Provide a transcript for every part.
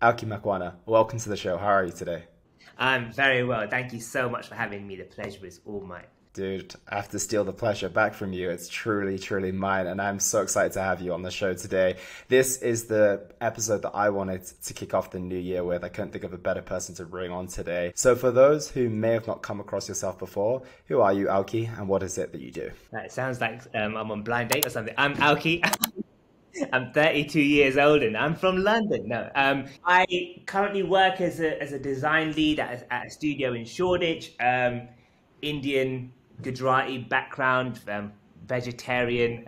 Alki Makwana, welcome to the show. How are you today? I'm very well. Thank you so much for having me. The pleasure is all mine. Dude, I have to steal the pleasure back from you. It's truly, truly mine. And I'm so excited to have you on the show today. This is the episode that I wanted to kick off the new year with. I couldn't think of a better person to bring on today. So for those who may have not come across yourself before, who are you, Alki, and what is it that you do? It sounds like I'm on blind date or something. I'm Alki. I'm 32 years old and I'm from London. No, I currently work as a design lead at a studio in Shoreditch. Indian Gujarati background, vegetarian.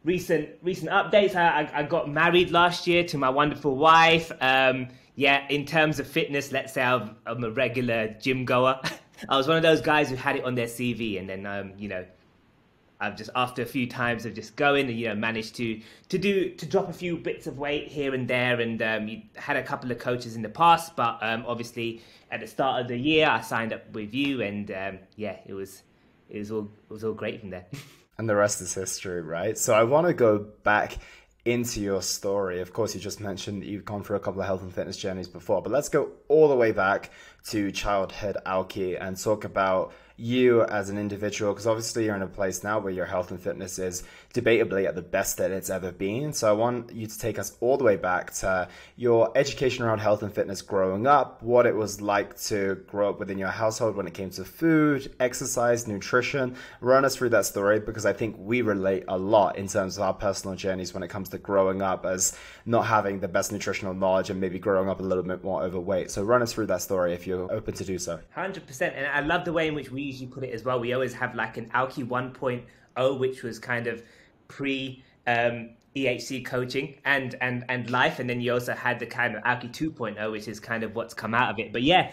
Recent updates. I got married last year to my wonderful wife. In terms of fitness, let's say I'm a regular gym goer. I was one of those guys who had it on their CV, and then I've just after a few times of just going and managed to drop a few bits of weight here and there, and you had a couple of coaches in the past, but obviously at the start of the year I signed up with you, and it was all great from there. And the rest is history, right? So I want to go back into your story. Of course, you just mentioned that you've gone through a couple of health and fitness journeys before, but let's go all the way back to childhood, Alki, and talk about you as an individual, because obviously you're in a place now where your health and fitness is debatably at the best that it's ever been. So I want you to take us all the way back to your education around health and fitness growing up, what it was like to grow up within your household when it came to food, exercise, nutrition. Run us through that story, because I think we relate a lot in terms of our personal journeys when it comes to growing up as not having the best nutritional knowledge and maybe growing up a little bit more overweight. So run us through that story if you're open to do so. 100%. And I love the way in which we usually put it as well. We always have like an Alki 1.0, which was kind of pre EHC coaching and life, and then you also had the kind of Alki 2.0, which is kind of what's come out of it. But yeah,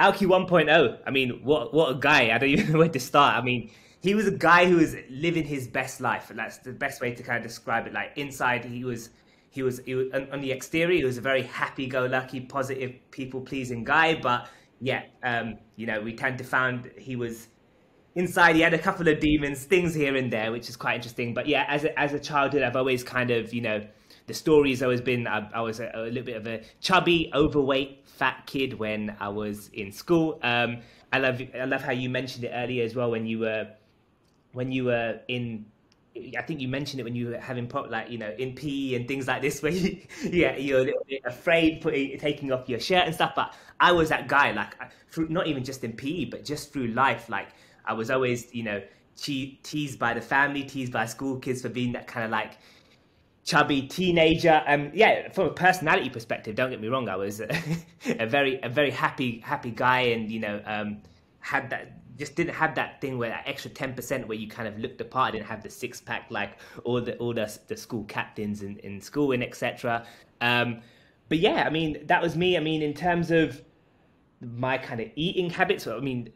Alki 1.0, I mean, what a guy. I don't even know where to start. I mean, he was a guy who was living his best life, and that's the best way to kind of describe it. Like inside, he was on the exterior, he was a very happy-go-lucky, positive, people-pleasing guy, but yeah, we tend to find he was inside, he had a couple of demons, things here and there, which is quite interesting. But yeah, as a childhood, I've always kind of, the story's always been, I was a little bit of a chubby, overweight, fat kid when I was in school. I love how you mentioned it earlier as well when you were in, I think you mentioned it when you were having in PE and things like this, where you're a little bit afraid taking off your shirt and stuff. But I was that guy, not even just in PE, but just through life. Like I was always, teased by the family, teased by school kids for being that kind of chubby teenager. From a personality perspective, don't get me wrong, I was a very happy guy, and had that. Just didn't have that thing where that extra 10% where you kind of looked the part. I didn't have the six pack like all the school captains in school and etc. But yeah, I mean, that was me. I mean, in terms of my kind of eating habits, I mean,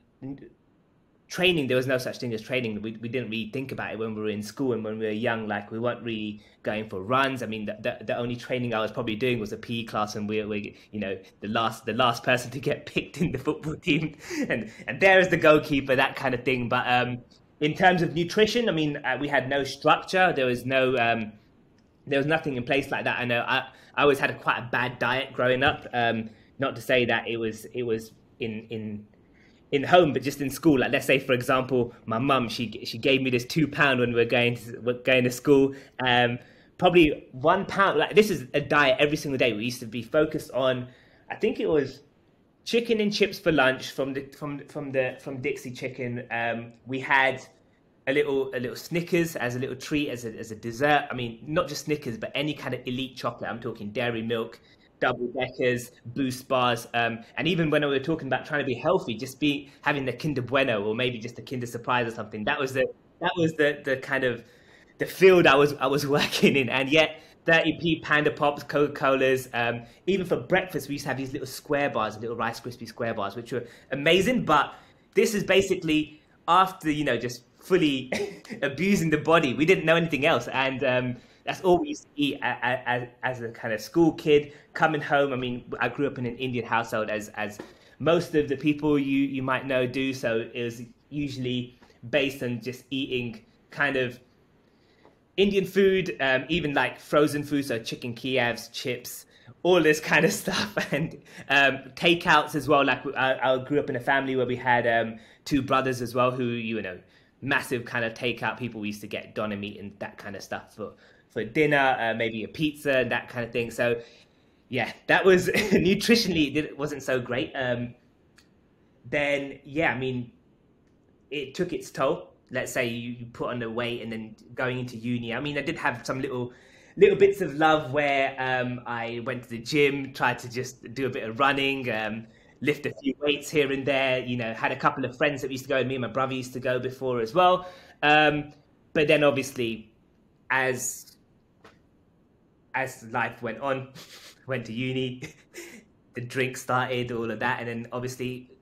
training, there was no such thing as training. We didn't really think about it when we were in school and when we were young. Like we weren't really going for runs. I mean, the only training I was probably doing was a PE class, and we're the last person to get picked in the football team, and there is the goalkeeper, that kind of thing. But in terms of nutrition, I mean, we had no structure. There was nothing in place like that. I know I always had quite a bad diet growing up. Not to say that it was in home, but just in school. Like let's say, for example, my mum, she gave me this £2 when we're going to school. Probably £1. Like this is a diet every single day. We used to be focused on, I think it was chicken and chips for lunch from Dixie Chicken. We had a little Snickers as a little treat, as a dessert. I mean, not just Snickers, but any kind of elite chocolate. I'm talking Dairy Milk, double deckers, Boost bars, and even when we were talking about trying to be healthy, just having the Kinder Bueno or maybe just a Kinder Surprise or something. That was the kind of the field I was working in. And yet 30p Panda Pops, Coca-Colas, even for breakfast we used to have these little square bars, little Rice Krispie square bars, which were amazing. But this is basically after just fully abusing the body. We didn't know anything else, and that's all we used to eat as a kind of school kid coming home. I mean, I grew up in an Indian household, as most of the people you might know do. So it was usually based on just eating kind of Indian food, even like frozen food, so chicken Kievs, chips, all this kind of stuff, and takeouts as well. Like I grew up in a family where we had two brothers as well, who massive kind of takeout people. We used to get doner meat and that kind of stuff for dinner, maybe a pizza and that kind of thing. So yeah, that was nutritionally it wasn't so great. Then yeah, I mean, it took its toll. Let's say you put on the weight, and then going into uni. I mean, I did have some little bits of love where I went to the gym, tried to just do a bit of running, lift a few weights here and there. Had a couple of friends that used to go, and me and my brother used to go before as well. But then obviously, as life went on, went to uni, the drink started, all of that, and then obviously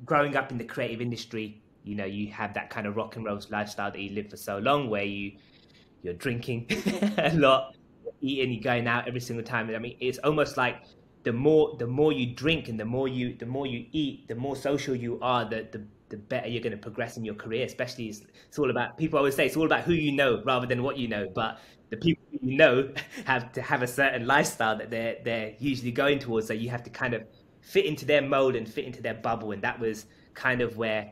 growing up in the creative industry, you have that kind of rock and roll lifestyle that you live for so long, where you're drinking a lot, you're eating, you're going out every single time. I mean, it's almost like the more you drink and the more you eat, the more social you are, the better you're going to progress in your career. Especially, it's all about, people always say it's all about who you know rather than what you know. But the people you know have to have a certain lifestyle that they're usually going towards. So you have to kind of fit into their mold and fit into their bubble. And that was kind of where,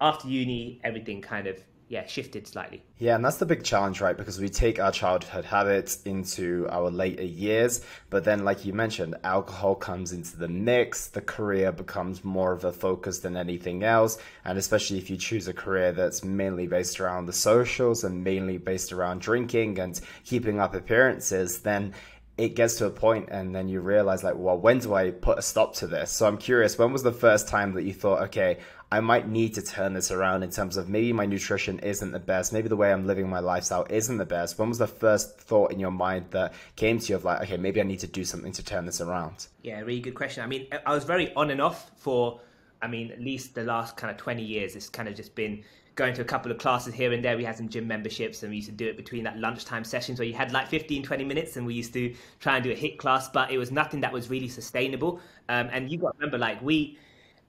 after uni, everything kind of shifted slightly. Yeah, and that's the big challenge, right? Because we take our childhood habits into our later years, but then, like you mentioned, alcohol comes into the mix, the career becomes more of a focus than anything else, and especially if you choose a career that's mainly based around the socials and mainly based around drinking and keeping up appearances, then it gets to a point and then you realize, like, well, when do I put a stop to this? So I'm curious, when was the first time that you thought, okay, I might need to turn this around in terms of maybe my nutrition isn't the best, maybe the way I'm living my lifestyle isn't the best? When was the first thought in your mind that came to you of like, okay, maybe I need to do something to turn this around? Yeah, really good question. I mean, I was very on and off for, at least the last kind of 20 years. It's kind of just been going to a couple of classes here and there. We had some gym memberships, and we used to do it between that lunchtime sessions where you had like 15-20 minutes, and we used to try and do a HIIT class, but it was nothing that was really sustainable. And you got to remember, like,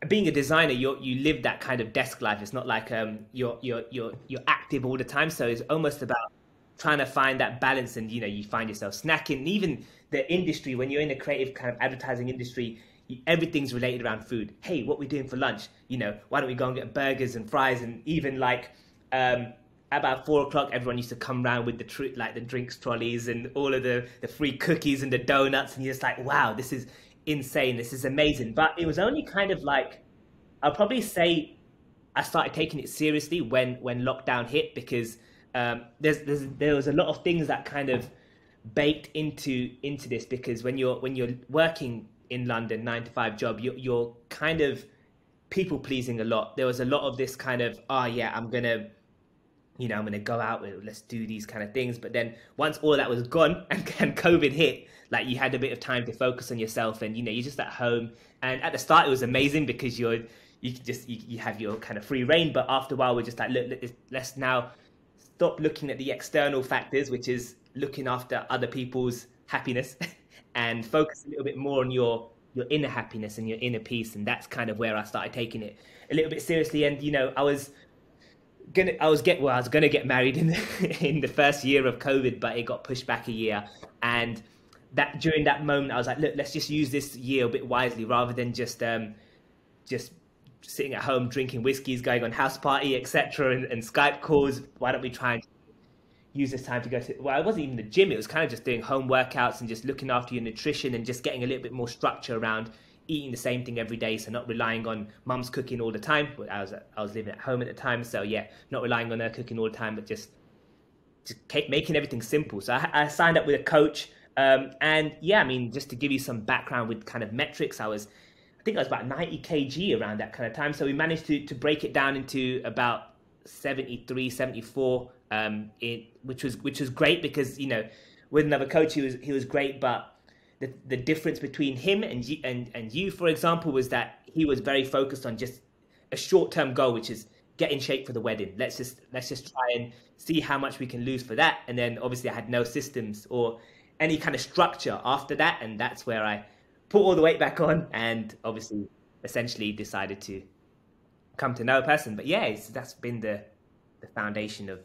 being a designer, you live that kind of desk life. It's not like you're active all the time. So it's almost about trying to find that balance, and you find yourself snacking. And even the industry, when you're in a creative kind of advertising industry, everything's related around food. Hey, what we doing for lunch? Why don't we go and get burgers and fries? And even like about 4 o'clock, everyone used to come around with the drinks trolleys and all of the free cookies and the donuts, and you're just like, wow, this is insane, this is amazing. But it was only kind of like, I'll probably say I started taking it seriously when lockdown hit, because there was a lot of things that kind of baked into this, because when you're working in London 9-to-5 job, you're kind of people pleasing a lot. There was a lot of this kind of, I'm gonna go out, let's do these kind of things. But then once all of that was gone and COVID hit, like, you had a bit of time to focus on yourself, and you're just at home. And at the start it was amazing because you have your kind of free reign. But after a while, we're just like, look, let's now stop looking at the external factors, which is looking after other people's happiness, and focus a little bit more on your inner happiness and your inner peace. And that's kind of where I started taking it a little bit seriously. And I was gonna get married in the first year of COVID, but it got pushed back a year. And that during that moment, I was like, look, let's just use this year a bit wisely, rather than just sitting at home drinking whiskeys, going on house party, etc., and Skype calls. Why don't we try and use this time to go to, well, it wasn't even the gym, it was kind of just doing home workouts and just looking after your nutrition and just getting a little bit more structure around eating the same thing every day, so not relying on mum's cooking all the time. I was living at home at the time, so yeah, not relying on her cooking all the time, but just making everything simple. So I signed up with a coach, and yeah, just to give you some background with kind of metrics, I think I was about 90 kg around that kind of time. So we managed to break it down into about 73, 74, which was great, because with another coach he was great, but the difference between him and you, for example, was that he was very focused on just a short-term goal, which is get in shape for the wedding. Let's just try and see how much we can lose for that. And then obviously I had no systems or any kind of structure after that, and that's where I put all the weight back on, and obviously essentially decided to come to know a person. But yeah, that's been the foundation of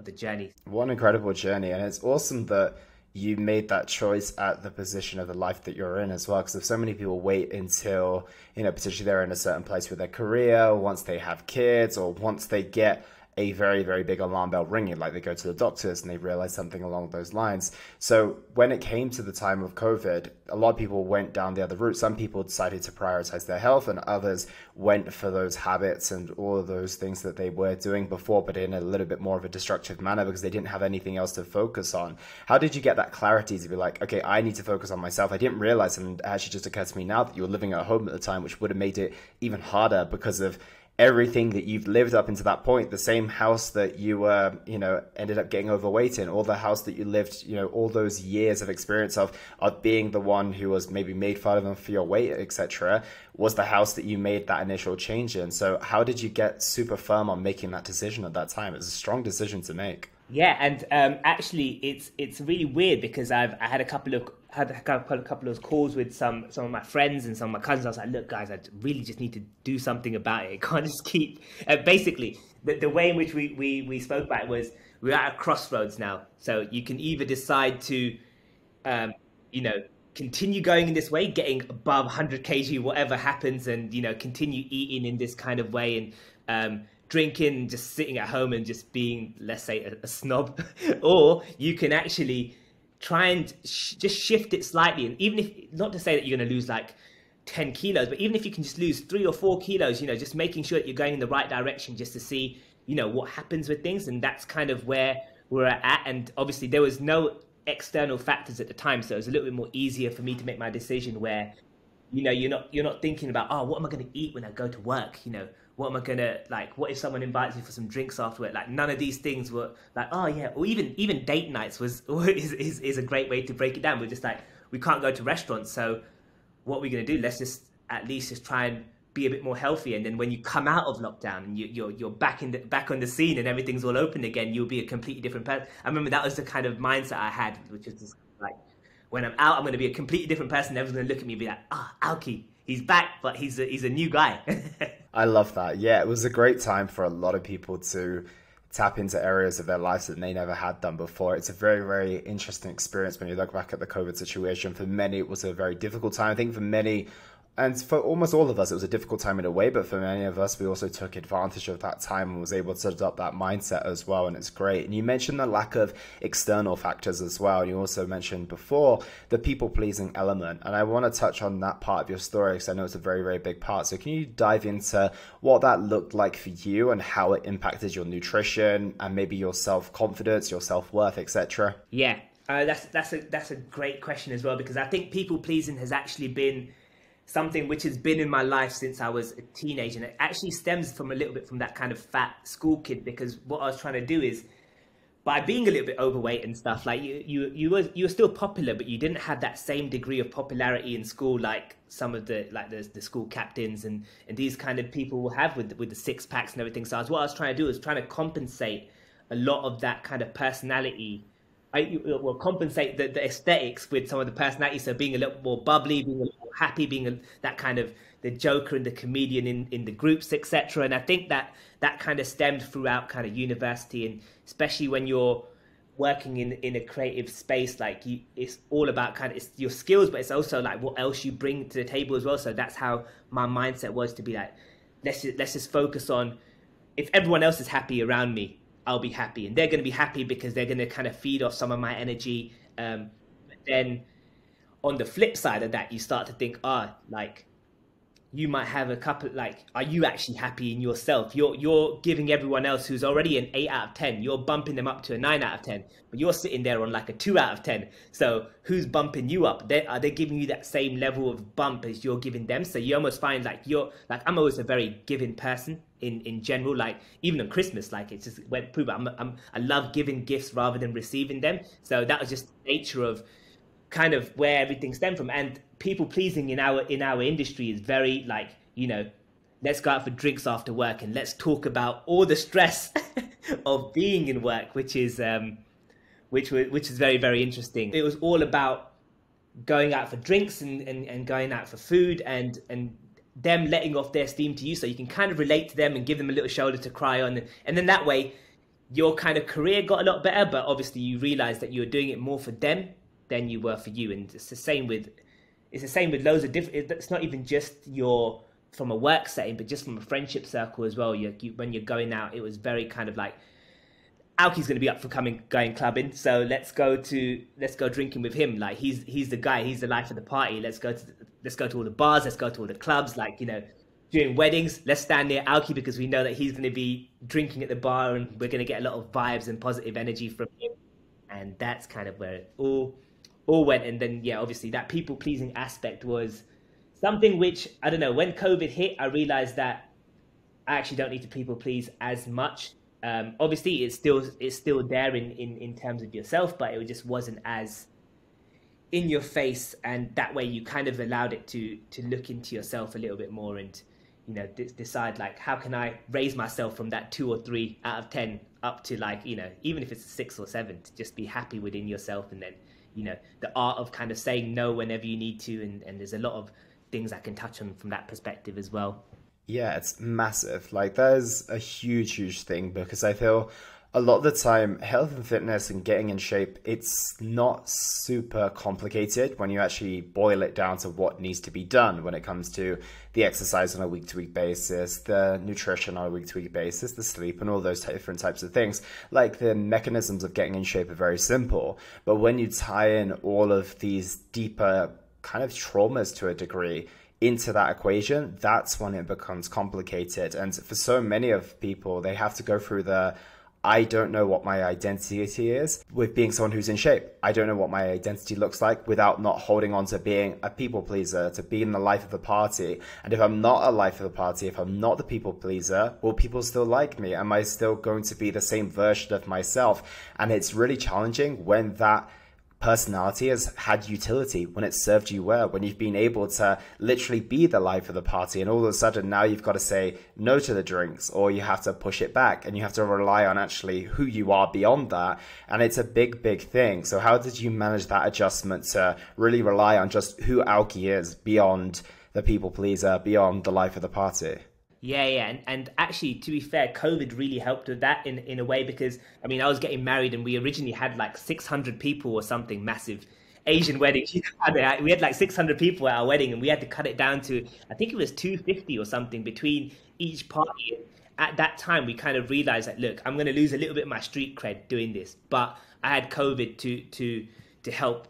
the journey. What an incredible journey. And it's awesome that you made that choice at the position of the life that you're in as well. Because if so many people wait until, potentially they're in a certain place with their career, once they have kids, or once they get a very, very big alarm bell ringing, like they go to the doctors and they realize something along those lines. So when it came to the time of COVID, a lot of people went down the other route. Some people decided to prioritize their health, and others went for those habits and all of those things that they were doing before, but in a little bit more of a destructive manner because they didn't have anything else to focus on. How did you get that clarity to be like, okay, I need to focus on myself? I didn't realize, and it actually just occurred to me now, that you were living at home at the time, which would have made it even harder because of everything that you've lived up into that point, the same house that you ended up getting overweight in, or the house that you lived, all those years of experience of being the one who was maybe made fun of for your weight, etc., was the house that you made that initial change in. So how did you get super firm on making that decision at that time? It was a strong decision to make. Yeah, and actually, it's really weird because I had a couple of calls with some of my friends and some of my cousins. I was like, look, guys, I really just need to do something about it. I can't just keep. Basically, the way in which we spoke about it was we're at a crossroads now. So you can either decide to, continue going in this way, getting above 100 kg, whatever happens, and continue eating in this kind of way and drinking, just sitting at home and just being, let's say, a snob, or you can actually try and just shift it slightly. And even if, not to say that you're going to lose like 10 kilos, but even if you can just lose 3 or 4 kilos, just making sure that you're going in the right direction just to see, what happens with things. And that's kind of where we're at. And obviously there was no external factors at the time. So it was a little bit more easier for me to make my decision where, you're not thinking about, oh, what am I going to eat when I go to work? What am I gonna, like, what if someone invites me for some drinks afterward? Like, none of these things were like, oh yeah, or even date nights is a great way to break it down. We're just like, we can't go to restaurants, so what are we gonna do? Let's just at least just try and be a bit more healthy. And then when you come out of lockdown and you're back on the scene and everything's all open again, you'll be a completely different person. I remember that was the kind of mindset I had, which is just like, when I'm out, I'm gonna be a completely different person. Everyone's gonna look at me and be like, Alki, he's back, but he's a new guy. I love that. Yeah, it was a great time for a lot of people to tap into areas of their lives that they never had done before. It's a very, very interesting experience when you look back at the COVID situation. For many, it was a very difficult time. I think for many, and for almost all of us, it was a difficult time in a way, but for many of us, we also took advantage of that time and was able to adopt that mindset as well, and it's great. And you mentioned the lack of external factors as well, and you also mentioned before the people-pleasing element, and I want to touch on that part of your story because I know it's a very, very big part. So can you dive into what that looked like for you and how it impacted your nutrition and maybe your self-confidence, your self-worth, etc.? Yeah, that's a great question as well, because I think people-pleasing has actually been something which has been in my life since I was a teenager. And it actually stems from a little bit from that kind of fat school kid, because what I was trying to do is, by being a little bit overweight and stuff, like you were still popular, but you didn't have that same degree of popularity in school like some of the school captains and these kind of people will have with the six packs and everything. So what I was trying to do was trying to compensate a lot of that kind of personality. I will compensate the aesthetics with some of the personality. So being a little more bubbly, being a little more happy, being that kind of the joker and the comedian in the groups, etc. And I think that kind of stemmed throughout kind of university, and especially when you're working in a creative space, like it's all about kind of it's your skills, but it's also like what else you bring to the table as well. So that's how my mindset was, to be like, let's just focus on, if everyone else is happy around me, I'll be happy, and they're going to be happy because they're going to kind of feed off some of my energy. But then on the flip side of that, you start to think, like you might have a couple, like, are you actually happy in yourself? You're giving everyone else who's already an 8 out of 10, you're bumping them up to a 9 out of 10, but you're sitting there on like a 2 out of 10. So who's bumping you up? Are they giving you that same level of bump as you're giving them? So you almost find like I'm always a very giving person in general, like even on Christmas, like it's just went through, but I love giving gifts rather than receiving them. So that was just the nature of kind of where everything stemmed from. And people pleasing in our industry is very like, let's go out for drinks after work and let's talk about all the stress of being in work, which is very, very interesting. It was all about going out for drinks and going out for food and them letting off their steam to you, so you can kind of relate to them and give them a little shoulder to cry on. And then that way your kind of career got a lot better, but obviously you realize that you were doing it more for them than you were for you. And it's the same with loads of different. It's not even just your from a work setting, but just from a friendship circle as well. When you're going out, it was very kind of like, Alki's going to be up for going clubbing, so let's go drinking with him. Like he's the guy, he's the life of the party. Let's go to all the bars, let's go to all the clubs. Like, you know, during weddings, let's stand near Alki because we know that he's going to be drinking at the bar, and we're going to get a lot of vibes and positive energy from him. And that's kind of where it all went. And then, yeah, obviously that people pleasing aspect was something which, I don't know, when COVID hit, I realized that I actually don't need to people please as much. Obviously it's still there in terms of yourself, but it just wasn't as in your face, and that way you kind of allowed it to look into yourself a little bit more, and, you know, decide like, how can I raise myself from that 2 or 3 out of 10 up to, like, you know, even if it's a 6 or 7, to just be happy within yourself. And then, you know, the art of kind of saying no whenever you need to, and there's a lot of things I can touch on from that perspective as well. Yeah, it's massive. Like, there's a huge thing, because I feel a lot of the time health and fitness and getting in shape, it's not super complicated when you actually boil it down to what needs to be done when it comes to the exercise on a week-to-week basis, the nutrition on a week-to-week basis, the sleep, and all those different types of things. Like, the mechanisms of getting in shape are very simple, but when you tie in all of these deeper kind of traumas to a degree into that equation, that's when it becomes complicated. And for so many of people, they have to go through the I don't know what my identity is with being someone who's in shape. I don't know what my identity looks like without not holding on to being a people pleaser, to being the life of the party. And if I'm not a life of the party, if I'm not the people pleaser, will people still like me? Am I still going to be the same version of myself? And it's really challenging when that personality has had utility, when it's served you well, when you've been able to literally be the life of the party, and all of a sudden now you've got to say no to the drinks, or you have to push it back, and you have to rely on actually who you are beyond that. And it's a big thing. So how did you manage that adjustment to really rely on just who Alki is beyond the people pleaser, beyond the life of the party? Yeah. And actually, to be fair, COVID really helped with that in a way, because, I mean, I was getting married and we originally had like 600 people or something, massive Asian wedding. We had like 600 people at our wedding, and we had to cut it down to, I think it was 250 or something between each party. At that time, we kind of realized that, look, I'm going to lose a little bit of my street cred doing this, but I had COVID to help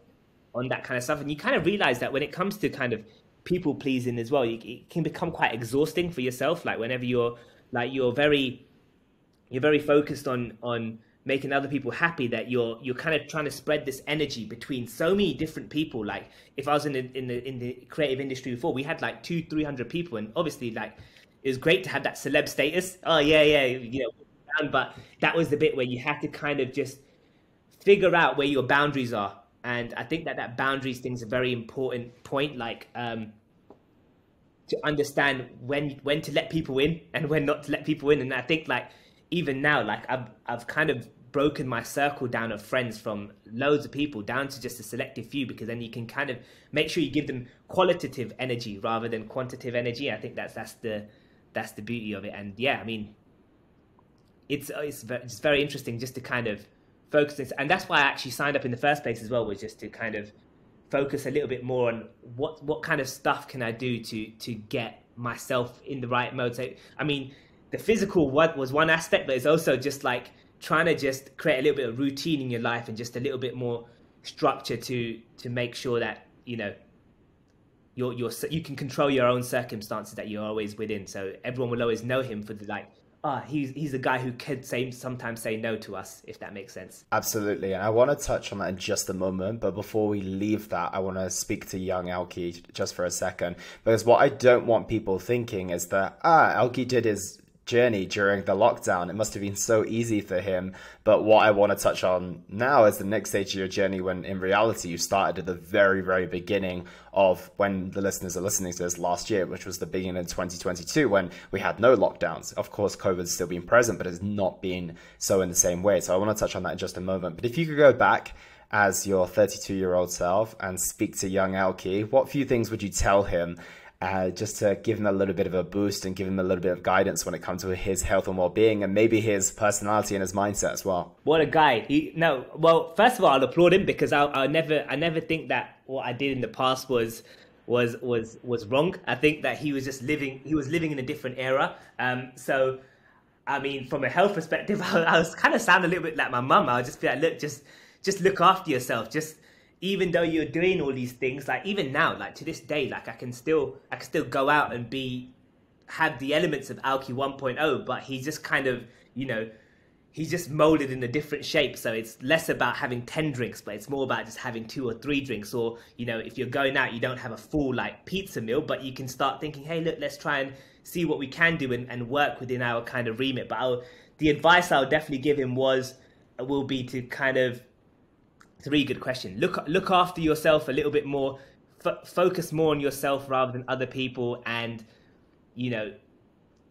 on that kind of stuff. And you kind of realize that when it comes to kind of people pleasing as well, it can become quite exhausting for yourself. Like, whenever you're very focused on making other people happy, that you're kind of trying to spread this energy between so many different people. Like, if I was in the creative industry before, we had like 200-300 people, and obviously, like, it was great to have that celeb status. Oh yeah, you know, but that was the bit where you had to kind of just figure out where your boundaries are. And I think that boundaries thing is a very important point, like, to understand when to let people in and when not to let people in. And I think, like, even now, like, I've kind of broken my circle down of friends from loads of people down to just a selective few, because then you can kind of make sure you give them qualitative energy rather than quantitative energy. I think that's the beauty of it. And yeah, I mean, it's very interesting just to kind of focus this, and that's why I actually signed up in the first place as well, was just to kind of focus a little bit more on what kind of stuff can I do to get myself in the right mode. So, I mean, the physical was one aspect, but it's also just like trying to just create a little bit of routine in your life and just a little bit more structure to make sure that, you know, you can control your own circumstances that you're always within. So everyone will always know him for the, like, he's a guy who could sometimes say no to us, if that makes sense. Absolutely. And I want to touch on that in just a moment. But before we leave that, I want to speak to young Alki just for a second. Because what I don't want people thinking is that, Alki did his journey during the lockdown. It must have been so easy for him. But what I want to touch on now is the next stage of your journey, when in reality you started at the very beginning of when the listeners are listening to this last year, which was the beginning of 2022, when we had no lockdowns. Of course, COVID's still been present, but it's not been so in the same way. So I want to touch on that in just a moment. But if you could go back as your 32-year-old self and speak to young Alki, what few things would you tell him just to give him a little bit of a boost and give him a little bit of guidance when it comes to his health and well-being and maybe his personality and his mindset as well. What a guy. Well, first of all, I'll applaud him because I never think that what I did in the past was wrong. I think that he was living in a different era. So I mean, from a health perspective, I was kind of sound a little bit like my mum. I would just be like, look, just look after yourself. Just even though you're doing all these things, like even now, like to this day, like I can still go out and have the elements of Alki 1.0, but he's just kind of, he's just molded in a different shape. So it's less about having 10 drinks, but it's more about just having 2 or 3 drinks. Or, if you're going out, you don't have a full like pizza meal, but you can start thinking, hey, look, let's try and see what we can do and work within our kind of remit. But the advice I'll definitely give him will be to kind of, it's a really good question. Look after yourself a little bit more, focus more on yourself rather than other people. And,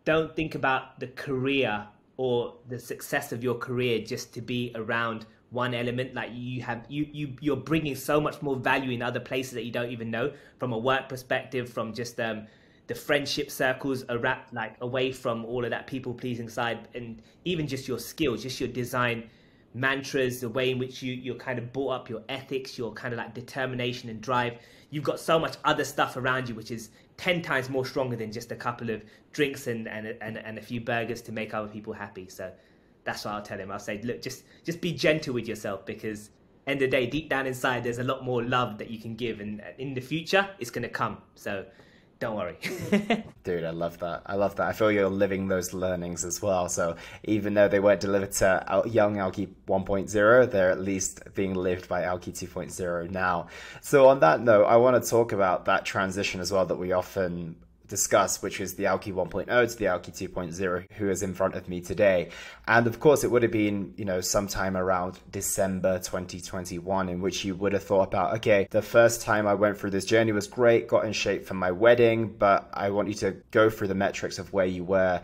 don't think about the career or the success of your career just to be around one element. Like you're bringing so much more value in other places that you don't even know, from a work perspective, from just the friendship circles around, like away from all of that people pleasing side, and even just your skills, just your design mantras, the way in which you're kind of brought up, your ethics, your kind of like determination and drive. You've got so much other stuff around you which is 10 times more stronger than just a couple of drinks and a few burgers to make other people happy. So that's what I'll tell him. I'll say, look, just be gentle with yourself, because end of the day, deep down inside, there's a lot more love that you can give, and in the future it's going to come. So don't worry. Dude, I love that. I feel you're living those learnings as well. So even though they weren't delivered to young Alki 1.0, they're at least being lived by Alki 2.0 now. So on that note, I want to talk about that transition as well that we often discuss, which is the Alki 1.0 to the Alki 2.0, who is in front of me today. And of course, it would have been, sometime around December 2021, in which you would have thought about, okay, the first time I went through this journey was great, got in shape for my wedding, but I want you to go through the metrics of where you were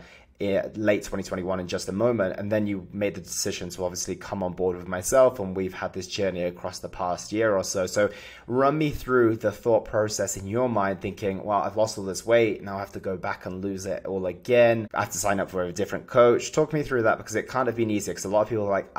late 2021 in just a moment. And then you made the decision to obviously come on board with myself, and we've had this journey across the past year or so. So run me through the thought process in your mind, thinking, well, I've lost all this weight, now I have to go back and lose it all again, I have to sign up for a different coach. Talk me through that, because it can't have been easy, because a lot of people are like,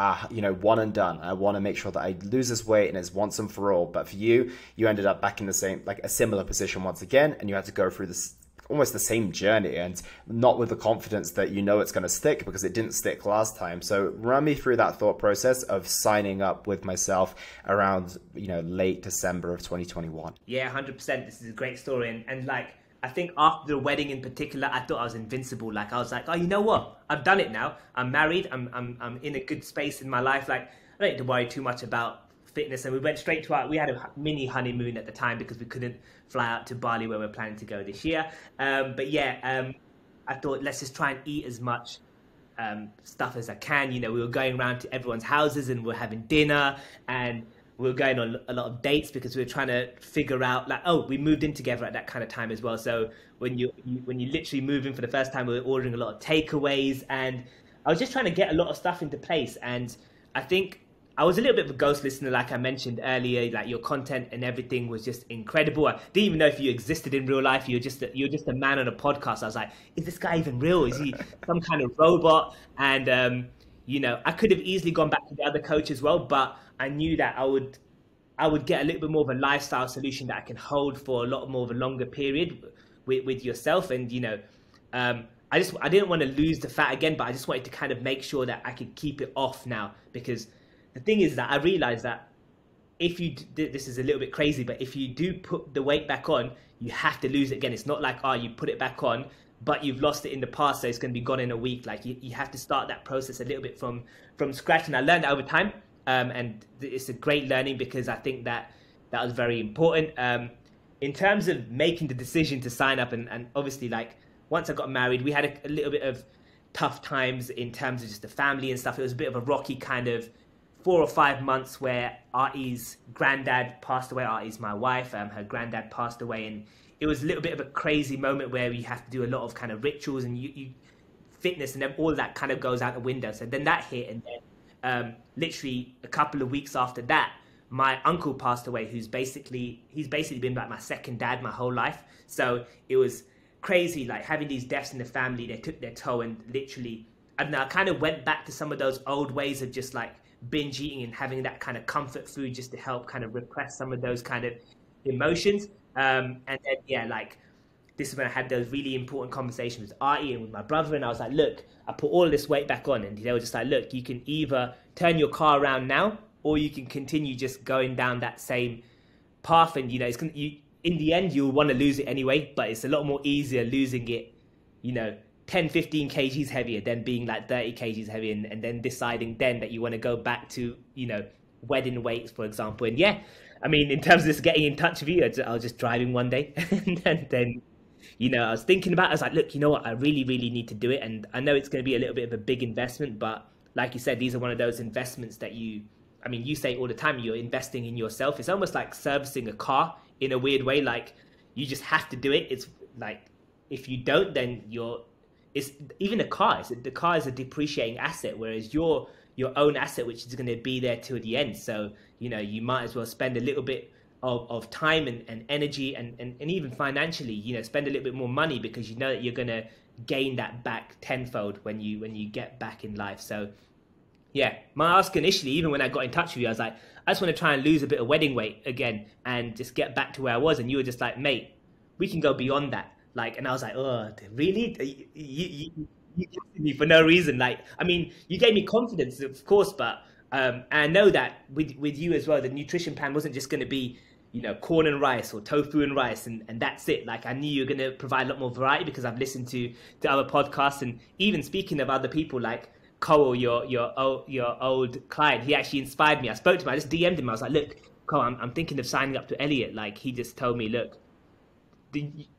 one and done. I want to make sure that I lose this weight and it's once and for all. But for you ended up back in the same, like a similar position once again, and you had to go through this almost the same journey, and not with the confidence that it's going to stick, because it didn't stick last time. So run me through that thought process of signing up with myself around late December of 2021. Yeah, 100%. This is a great story, and like I think after the wedding in particular, I thought I was invincible. Like I was like, oh, you know what? I've done it now. I'm married. I'm in a good space in my life. Like I don't need to worry too much about fitness. And we went straight to we had a mini honeymoon at the time, because we couldn't fly out to Bali where we're planning to go this year. I thought, let's just try and eat as much stuff as I can. We were going around to everyone's houses and we were having dinner, and we were going on a lot of dates, because we were trying to figure out, like, we moved in together at that kind of time as well. So when you literally move in for the first time, we were ordering a lot of takeaways, and I was just trying to get a lot of stuff into place. And I think I was a little bit of a ghost listener, like I mentioned earlier. Like your content and everything was just incredible. I didn't even know if you existed in real life. You're just a man on a podcast. I was like, is this guy even real? Is he some kind of robot? And I could have easily gone back to the other coach as well, but I knew that I would get a little bit more of a lifestyle solution that I can hold for a lot more of a longer period with yourself. And I didn't want to lose the fat again, but I just wanted to kind of make sure that I could keep it off now, because the thing is that I realized that if you, this is a little bit crazy, but if you do put the weight back on, you have to lose it again. It's not like, you put it back on, but you've lost it in the past, so it's going to be gone in a week. Like you have to start that process a little bit from scratch. And I learned that over time. And it's a great learning, because I think that was very important. In terms of making the decision to sign up, and obviously, like, once I got married, we had a little bit of tough times in terms of just the family and stuff. It was a bit of a rocky kind of 4 or 5 months where Artie's granddad passed away. Artie's my wife. Her granddad passed away, and it was a little bit of a crazy moment where you have to do a lot of kind of rituals, and you fitness, and then all that kind of goes out the window. So then that hit, and then literally a couple of weeks after that, my uncle passed away, he's basically been like my second dad my whole life. So it was crazy, like having these deaths in the family. They took their toll, and literally, I don't know, I kind of went back to some of those old ways of just like binge eating and having that kind of comfort food just to help kind of repress some of those kind of emotions. And then, yeah, like this is when I had those really important conversations with Artie and with my brother. And I was like, look, I put all of this weight back on. And they were just like, look, you can either turn your car around now, or you can continue just going down that same path. And, you know, in the end, you'll want to lose it anyway, but it's a lot more easier losing it, you know, 10, 15 kgs heavier than being like 30 kgs heavier, and then deciding then that you want to go back to, you know, wedding weights, for example. And yeah, I mean, in terms of just getting in touch with you, I was just driving one day and then, you know, I was thinking about it. I was like, look, you know what? I really, really need to do it. And I know it's going to be a little bit of a big investment, but like you said, these are one of those investments that you say all the time, you're investing in yourself. It's almost like servicing a car in a weird way. Like you just have to do it. It's like, if you don't, then it's even the car is a depreciating asset, whereas your own asset, which is going to be there till the end. So, you know, you might as well spend a little bit of time and energy and even financially, you know, spend a little bit more money, because you know that you're going to gain that back tenfold when you get back in life. So yeah, my ask initially, even when I got in touch with you, I was like, I just want to try and lose a bit of wedding weight again and just get back to where I was. And you were just like, mate, we can go beyond that. Like, and I was like, oh, really? You tested me for no reason. Like, I mean, you gave me confidence, of course, but I know that with you as well, the nutrition plan wasn't just going to be, you know, corn and rice or tofu and rice, and that's it. Like, I knew you were going to provide a lot more variety, because I've listened to other podcasts, and even speaking of other people like Cole, your old client, he actually inspired me. I spoke to him, I just DM'd him. I was like, look, Cole, I'm thinking of signing up to Elliot. Like, he just told me, look,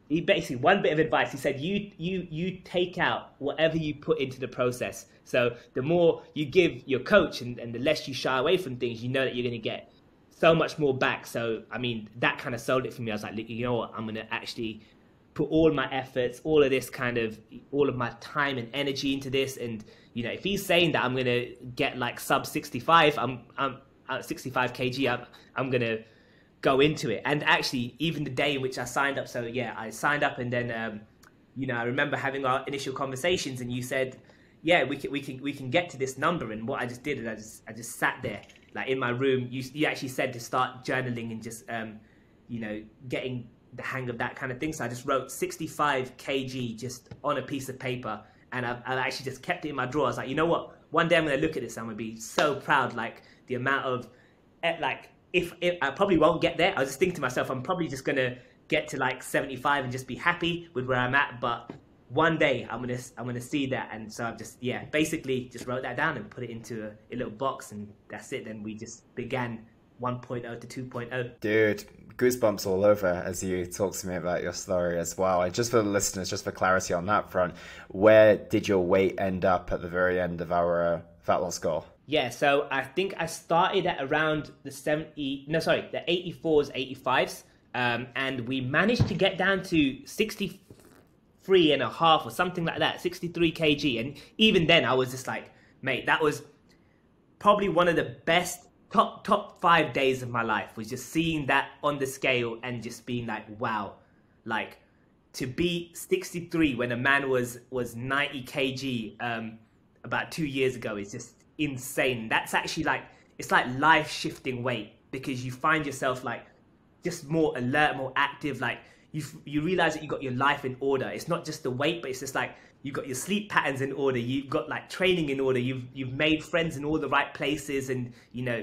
he basically, one bit of advice, he said, you take out whatever you put into the process. So the more you give your coach and the less you shy away from things, you know that you're going to get so much more back. So, I mean, that kind of sold it for me. I was like, you know what, I'm going to actually put all my efforts, all of my time and energy into this. And, you know, if he's saying that I'm going to get like sub 65, I'm 65 kg, I'm going to go into it. And actually, even the day in which I signed up, so yeah, I signed up, and then you know, I remember having our initial conversations, and you said, yeah, we can get to this number. And what I just did is I just sat there, like in my room. You actually said to start journaling and just you know, getting the hang of that kind of thing. So I just wrote 65 kg just on a piece of paper, and I actually just kept it in my drawer. I was like, you know what, one day I'm going to look at this, I'm going to be so proud, like the amount of like, if I probably won't get there. I was just thinking to myself, I'm probably just going to get to like 75 and just be happy with where I'm at. But one day I'm gonna see that. And so I've just, yeah, basically just wrote that down and put it into a little box, and that's it. Then we just began 1.0 to 2.0. Dude, goosebumps all over as you talk to me about your story as well. And just for the listeners, just for clarity on that front, where did your weight end up at the very end of our fat loss goal? Yeah, so I think I started at around the 84s, 85s. And we managed to get down to 63 and a half or something like that, 63 kg. And even then I was just like, mate, that was probably one of the best top 5 days of my life, was just seeing that on the scale and just being like, wow, like to be 63 when a man was 90 kg about 2 years ago is just insane. That's actually like, it's like life shifting weight, because you find yourself like just more alert, more active. Like you realize that you got your life in order. It's not just the weight, but it's just like you've got your sleep patterns in order. You've got like training in order. You've made friends in all the right places, and you know,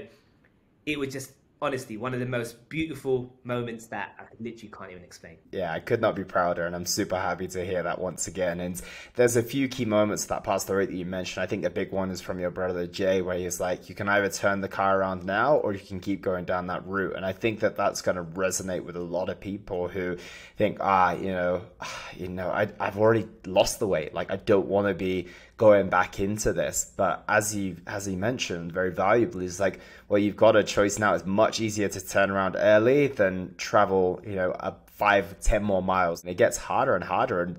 it was just honestly one of the most beautiful moments that I literally can't even explain. Yeah, I could not be prouder, and I'm super happy to hear that once again. And there's a few key moments that past the rate that you mentioned. I think a big one is from your brother Jay, where he's like, you can either turn the car around now or you can keep going down that route. And I think that that's going to resonate with a lot of people who think, I've already lost the weight, like I don't want to be going back into this. But as he mentioned very valuably, it's like, well, you've got a choice now. It's much easier to turn around early than travel, 5-10 more miles. And it gets harder and harder, and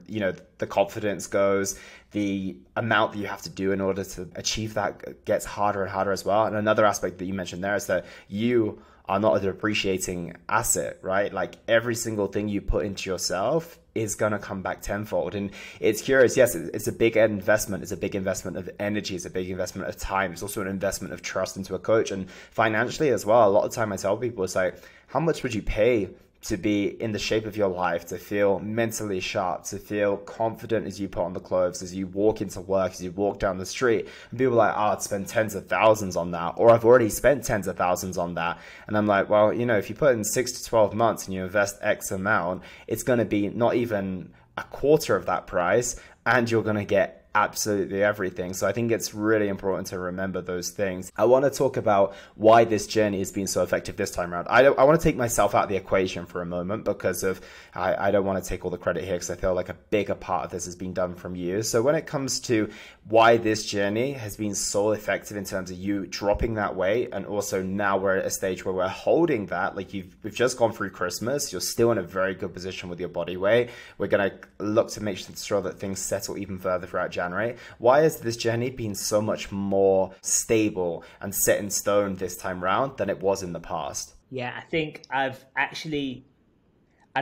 the confidence goes, the amount that you have to do in order to achieve that gets harder and harder as well. And another aspect that you mentioned there is that you are not a depreciating asset, right? Like every single thing you put into yourself is going to come back tenfold. And it's curious. Yes, it's a big investment. It's a big investment of energy. It's a big investment of time. It's also an investment of trust into a coach, and financially as well. A lot of time I tell people, it's like, how much would you pay to be in the shape of your life, to feel mentally sharp, to feel confident as you put on the clothes, as you walk into work, as you walk down the street? And people are like, oh, I'd spend tens of thousands on that, or I've already spent tens of thousands on that. And I'm like, well, you know, if you put in 6 to 12 months and you invest X amount, it's going to be not even a quarter of that price, and you're going to get absolutely everything. So I think it's really important to remember those things. I want to talk about why this journey has been so effective this time around. I want to take myself out of the equation for a moment, because of I don't want to take all the credit here, because I feel like a bigger part of this has been done from you. So when it comes to why this journey has been so effective in terms of you dropping that weight, and also now we're at a stage where we're holding that, like we've just gone through Christmas, you're still in a very good position with your body weight. We're going to look to make sure that things settle even further throughout January. Why has this journey been so much more stable and set in stone this time round than it was in the past? Yeah, I think I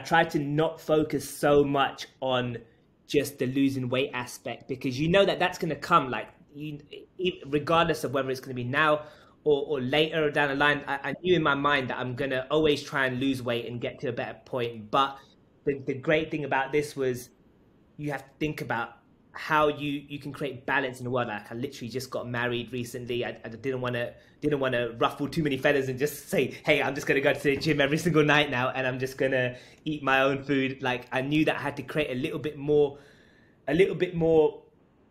tried to not focus so much on just the losing weight aspect, because you know that that's going to come, like, regardless of whether it's going to be now or later down the line. I knew in my mind that I'm going to always try and lose weight and get to a better point. But the great thing about this was, you have to think about how you can create balance in the world. Like, I literally just got married recently. I didn't want to ruffle too many feathers and just say, hey, I'm just going to go to the gym every single night now, and I'm just going to eat my own food. Like, I knew that I had to create a little bit more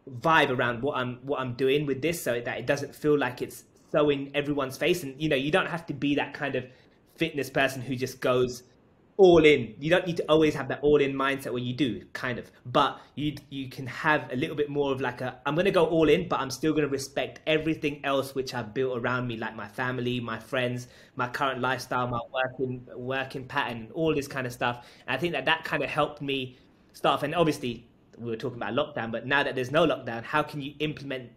vibe around what I'm doing with this, so that it doesn't feel like it's so in everyone's face. And, you know, you don't have to be that kind of fitness person who just goes all in. You don't need to always have that all in mindset. Well, you do kind of, but you can have a little bit more of like I'm going to go all in, but I'm still going to respect everything else which I've built around me, like my family, my friends, my current lifestyle, my working pattern, all this kind of stuff. And I think that kind of helped me start off. And obviously we were talking about lockdown, but now that there's no lockdown, how can you implement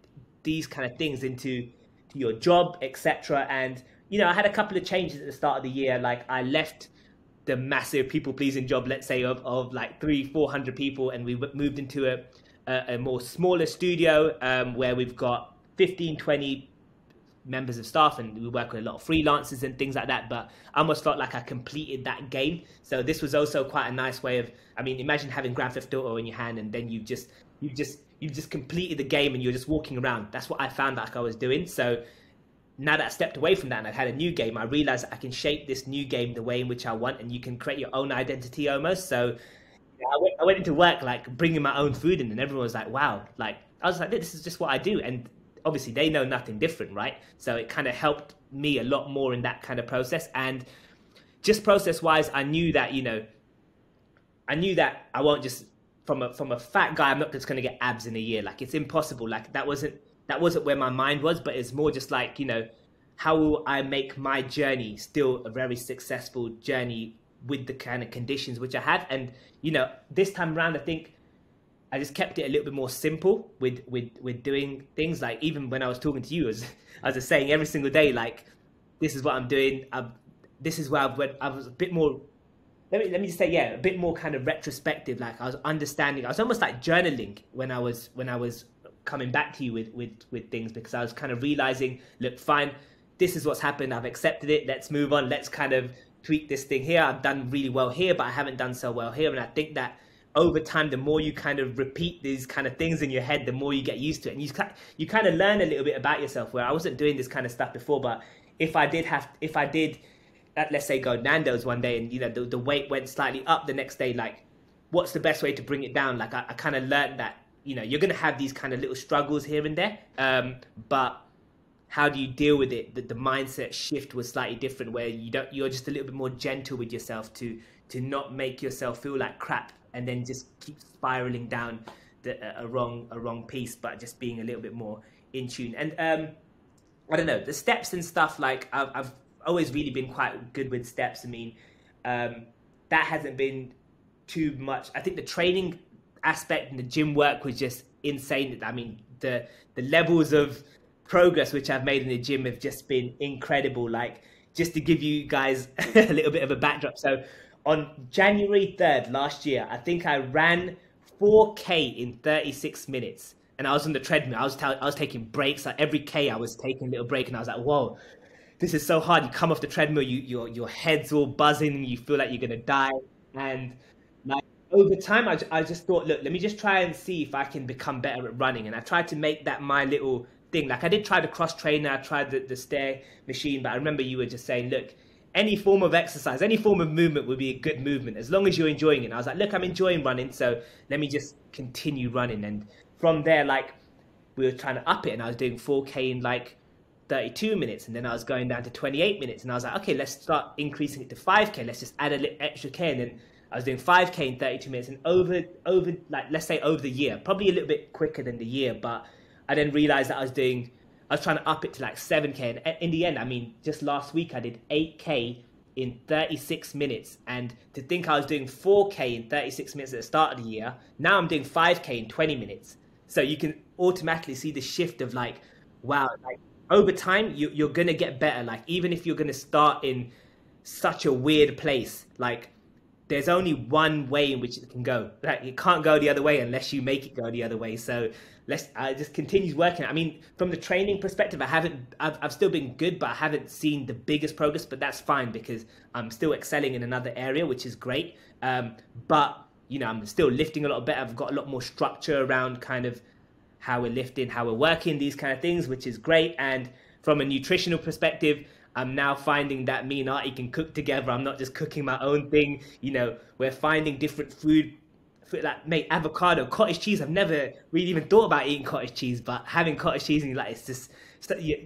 these kind of things into your job, etc.? And, you know, I had a couple of changes at the start of the year. Like, I left the massive people-pleasing job, let's say, of like 300-400 people, and we moved into a more smaller studio where we've got 15-20 members of staff, and we work with a lot of freelancers and things like that. But I almost felt like I completed that game. So this was also quite a nice way of, I mean, imagine having Grand Theft Auto in your hand, and then you've just completed the game and you're just walking around. That's what I found like I was doing. So now that I stepped away from that and I had a new game, I realized that I can shape this new game the way in which I want, and you can create your own identity almost. So I went into work like bringing my own food in, and everyone was like, wow. Like, I was like, this is just what I do. And obviously they know nothing different, right? So it kind of helped me a lot more in that kind of process. And just process wise, I knew that I won't just, from a fat guy, I'm not just going to get abs in a year. Like, it's impossible. Like, that wasn't where my mind was, but it's more just like, you know, how will I make my journey still a very successful journey with the kind of conditions which I have? And, you know, this time around, I think I just kept it a little bit more simple with doing things. Like, even when I was talking to you, I was just saying every single day, like, this is what I'm doing. This is where I was a bit more, let me just say, yeah, a bit more kind of retrospective. Like, I was understanding, I was almost like journaling when I was coming back to you with things, because I was kind of realizing, look, fine, this is what's happened. I've accepted it. Let's move on. Let's kind of tweak this thing here. I've done really well here, but I haven't done so well here. And I think that over time, the more you kind of repeat these kind of things in your head, the more you get used to it. And you kind of learn a little bit about yourself, where I wasn't doing this kind of stuff before. But if I did, let's say, go Nando's one day, and, you know, the weight went slightly up the next day, like, what's the best way to bring it down? Like, I kind of learned that, you know, you're going to have these kind of little struggles here and there. But how do you deal with it? The mindset shift was slightly different, where you're just a little bit more gentle with yourself to not make yourself feel like crap and then just keep spiraling down a wrong piece, but just being a little bit more in tune. And I don't know, the steps and stuff, like, I've always really been quite good with steps. I mean, that hasn't been too much. I think the training aspect and the gym work was just insane. I mean, the levels of progress which I've made in the gym have just been incredible. Like, just to give you guys a little bit of a backdrop. So on January 3rd last year, I think I ran 4K in 36 minutes. And I was on the treadmill. I was taking breaks. Like every K, I was taking a little break, and I was like, "Whoa, this is so hard." You come off the treadmill, your head's all buzzing, and you feel like you're gonna die. And like over time, I just thought, look, let me just try and see if I can become better at running. And I tried to make that my little thing. Like I did try the cross trainer, I tried the stair machine, but I remember you were just saying, look, any form of exercise, any form of movement would be a good movement as long as you're enjoying it. And I was like, look, I'm enjoying running, so let me just continue running. And from there, like we were trying to up it, and I was doing 4K in like 32 minutes, and then I was going down to 28 minutes, and I was like, okay, let's start increasing it to 5K. Let's just add a little extra K, and then I was doing 5K in 32 minutes, and over like let's say over the year, probably a little bit quicker than the year, but I then realized that I was trying to up it to like 7K, and in the end, I mean, just last week I did 8K in 36 minutes, and to think I was doing 4K in 36 minutes at the start of the year, now I'm doing 5K in 20 minutes. So you can automatically see the shift of like, wow, like over time, you're going to get better. Like even if you're going to start in such a weird place, like there's only one way in which it can go. Like it can't go the other way unless you make it go the other way. So I just continues working. I mean, from the training perspective, I've still been good, but I haven't seen the biggest progress, but that's fine because I'm still excelling in another area, which is great. But you know, I'm still lifting a lot better. I've got a lot more structure around kind of how we're lifting, how we're working, these kind of things, which is great. And from a nutritional perspective, I'm now finding that me and Artie can cook together. I'm not just cooking my own thing. You know, we're finding different food like mate, avocado, cottage cheese. I've never really even thought about eating cottage cheese, but having cottage cheese and like it's just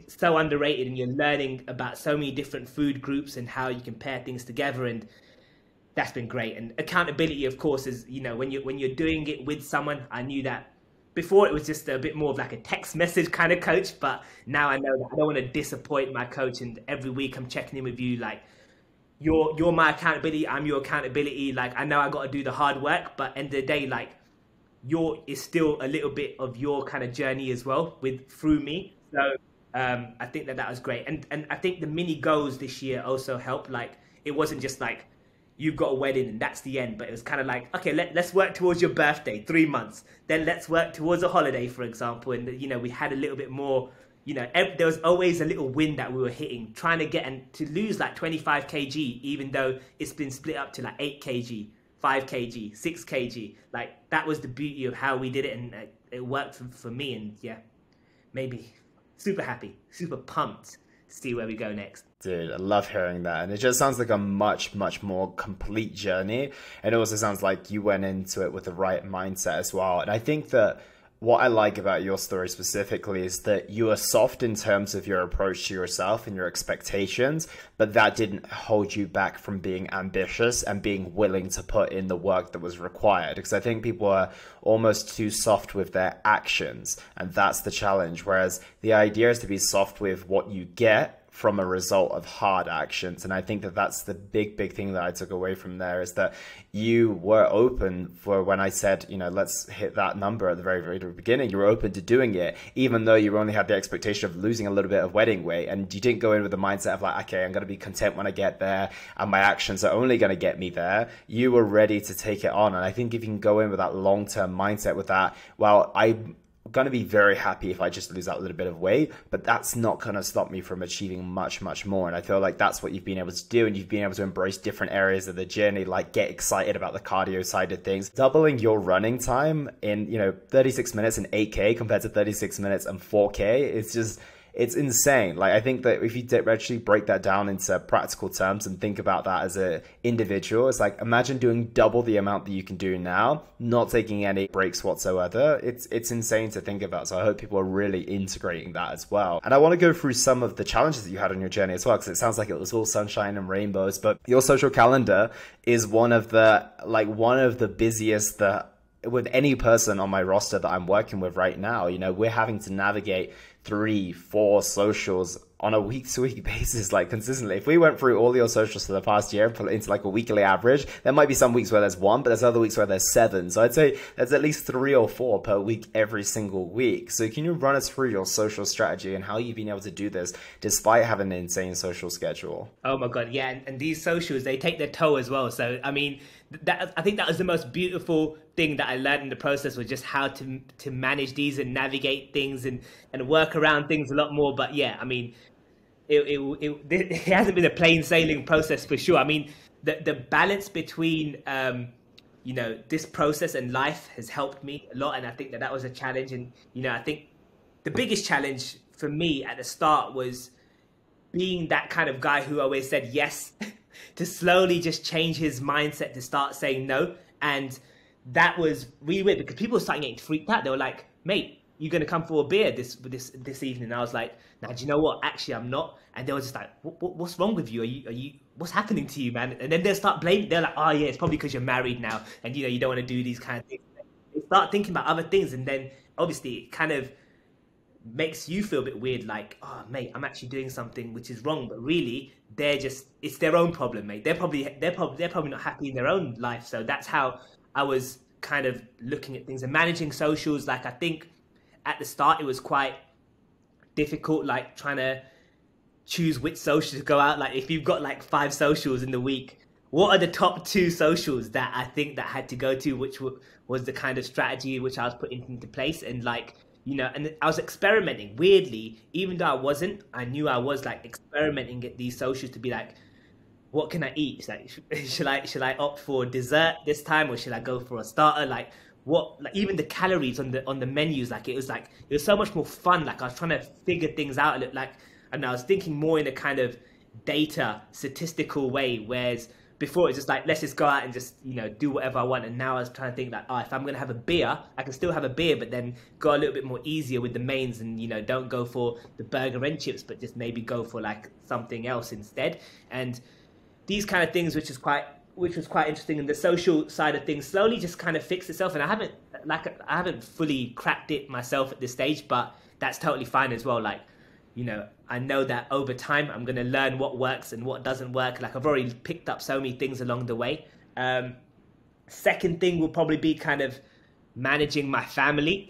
so underrated, and you're learning about so many different food groups and how you can pair things together, and that's been great. And accountability, of course, is, you know, when you're doing it with someone. I knew that before it was just a bit more of like a text message kind of coach, but now I know that I don't want to disappoint my coach, and every week I'm checking in with you like, you're my accountability, I'm your accountability. Like I know I got to do the hard work, but end of the day, like is still a little bit of your kind of journey as well through me. So I think that was great, and I think the mini goals this year also helped. Like it wasn't just like you've got a wedding and that's the end, but it was kind of like, okay, let's work towards your birthday, 3 months, then let's work towards a holiday, for example. And you know, we had a little bit more. You know, there was always a little win that we were hitting, trying to get and to lose like 25 kg, even though it's been split up to like 8 kg, 5 kg, 6 kg. Like that was the beauty of how we did it, and it worked for me. And yeah, maybe super happy, super pumped to see where we go next. Dude, I love hearing that. And it just sounds like a much, much more complete journey. And it also sounds like you went into it with the right mindset as well. And I think that what I like about your story specifically is that you are soft in terms of your approach to yourself and your expectations, but that didn't hold you back from being ambitious and being willing to put in the work that was required. Because I think people are almost too soft with their actions, and that's the challenge. Whereas the idea is to be soft with what you get from a result of hard actions. And I think that that's the big thing that I took away from there, is that you were open for when I said, you know, let's hit that number at the very beginning. You were open to doing it, even though you only had the expectation of losing a little bit of wedding weight. And you didn't go in with the mindset of like, okay, I'm going to be content when I get there, and my actions are only going to get me there. You were ready to take it on. And I think if you can go in with that long-term mindset with that, well, I'm going to be very happy if I just lose that little bit of weight, but that's not going to stop me from achieving much more. And I feel like that's what you've been able to do, and you've been able to embrace different areas of the journey, like get excited about the cardio side of things. Doubling your running time in, you know, 36 minutes and 8K compared to 36 minutes and 4K, it's insane. Like, I think that if you actually break that down into practical terms and think about that as an individual, it's like, imagine doing double the amount that you can do now, not taking any breaks whatsoever. It's insane to think about. So I hope people are really integrating that as well. And I want to go through some of the challenges that you had on your journey as well, because it sounds like it was all sunshine and rainbows, but your social calendar is one of the busiest that with any person on my roster that I'm working with right now. You know, we're having to navigate 3, 4 socials on a week-to-week basis, like consistently. If we went through all your socials for the past year and put it into like a weekly average, there might be some weeks where there's 1, but there's other weeks where there's 7. So I'd say there's at least 3 or 4 per week every single week. So can you run us through your social strategy and how you've been able to do this despite having an insane social schedule? Oh my God, yeah, and these socials, they take their toll as well. So I mean, I think that was the most beautiful thing that I learned in the process, was just how to manage these and navigate things and work around things a lot more. But yeah, I mean, it hasn't been a plain sailing process for sure. I mean, the balance between this process and life has helped me a lot, and I think that was a challenge. And I think the biggest challenge for me at the start was being that kind of guy who always said yes, to slowly just change his mindset to start saying no. And that was really weird because people were starting getting freaked out. They were like, mate, you're going to come for a beer this evening? And I was like, nah, do you know what? Actually, I'm not. And they were just like, what's wrong with you? Are you, what's happening to you, man? And then they'll start blaming. They're like, oh yeah, it's probably because you're married now. And you don't want to do these kind of things. They start thinking about other things. And then obviously it kind of makes you feel a bit weird, like, oh mate, I'm actually doing something which is wrong, but really it's their own problem, mate. They're probably not happy in their own life. So that's how I was kind of looking at things and managing socials. Like, I think at the start it was quite difficult, like trying to choose which socials to go out. Like, if you've got like 5 socials in the week, what are the top 2 socials that I think that had to go to, which was the kind of strategy which I was putting into place. And like, and I was experimenting weirdly, even though I knew I was like experimenting at these socials to be like, what can I eat? It's like, should I opt for dessert this time, or should I go for a starter? Like, what, like even the calories on the menus, like it was so much more fun. Like, I was trying to figure things out, and I was thinking more in a kind of data statistical way, whereas before it's just like, let's just go out and just, do whatever I want. And now I was trying to think like, if I'm going to have a beer, I can still have a beer, but then go a little bit more easier with the mains and, don't go for the burger and chips, but just maybe go for like something else instead. And these kind of things, which was quite interesting. And the social side of things slowly just kind of fixed itself. And I haven't fully cracked it myself at this stage, but that's totally fine as well. Like, I know that over time I'm going to learn what works and what doesn't work. Like, I've already picked up so many things along the way. Second thing will probably be kind of managing my family,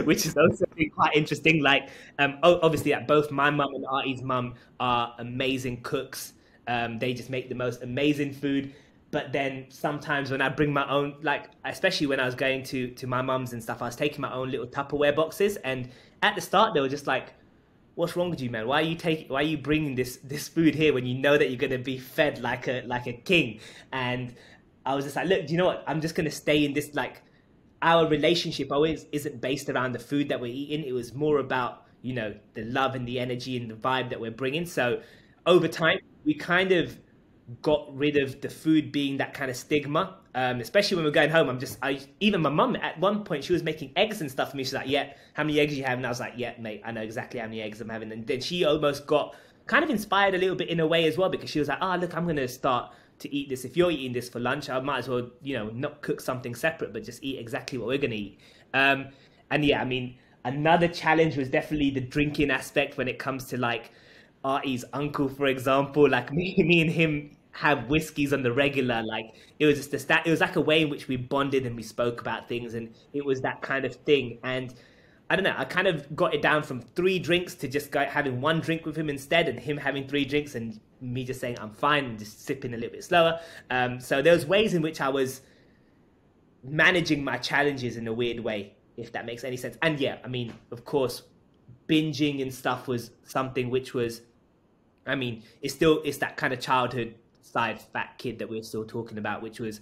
which has also been quite interesting. Like, obviously, both my mum and Artie's mum are amazing cooks. They just make the most amazing food. But then sometimes when I bring my own, like, especially when I was going to my mum's and stuff, I was taking my own little Tupperware boxes. And at the start, they were just like, what's wrong with you, man? Why are you bringing this food here when you know that you're going to be fed like a king? And I was just like, look, do you know what? I'm just going to stay in this, like, our relationship always isn't based around the food that we're eating. It was more about, the love and the energy and the vibe that we're bringing. So over time, we kind of got rid of the food being that kind of stigma, especially when we're going home. Even my mum at one point, she was making eggs and stuff for me. She's like, yeah, how many eggs you have? And I was like, yeah, mate, I know exactly how many eggs I'm having. And then she almost got kind of inspired a little bit in a way as well, because she was like, look, I'm going to start to eat this. If you're eating this for lunch, I might as well, not cook something separate, but just eat exactly what we're going to eat. And yeah, I mean, another challenge was definitely the drinking aspect when it comes to like Artie's uncle, for example. Like, me and him have whiskeys on the regular. Like, it was just it was like a way in which we bonded and we spoke about things, and it was that kind of thing. And I don't know, I kind of got it down from 3 drinks to just having 1 drink with him instead, and him having 3 drinks and me just saying I'm fine and just sipping a little bit slower. So there was ways in which I was managing my challenges in a weird way, if that makes any sense. And yeah, I mean, of course, binging and stuff was something which was, I mean, it's that kind of childhood side fat kid that we're still talking about, which was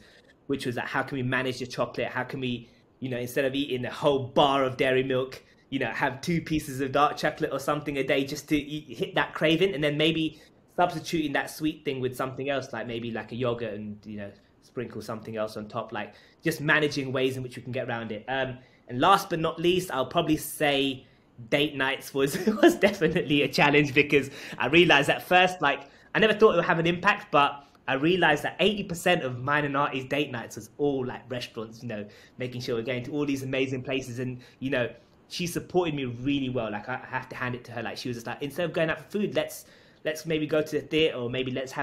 like, how can we manage the chocolate? How can we, instead of eating a whole bar of dairy milk, have 2 pieces of dark chocolate or something a day just to hit that craving, and then maybe substituting that sweet thing with something else, like maybe like a yogurt, and sprinkle something else on top. Like, just managing ways in which we can get around it. And last but not least, I'll probably say date nights was definitely a challenge, because I realized at first, like, I never thought it would have an impact, but I realized that 80% of mine and Artie's date nights was all like restaurants, making sure we're going to all these amazing places. And, she supported me really well. Like I have to hand it to her. Like she was just like, instead of going out for food, let's maybe go to the theater, or maybe let's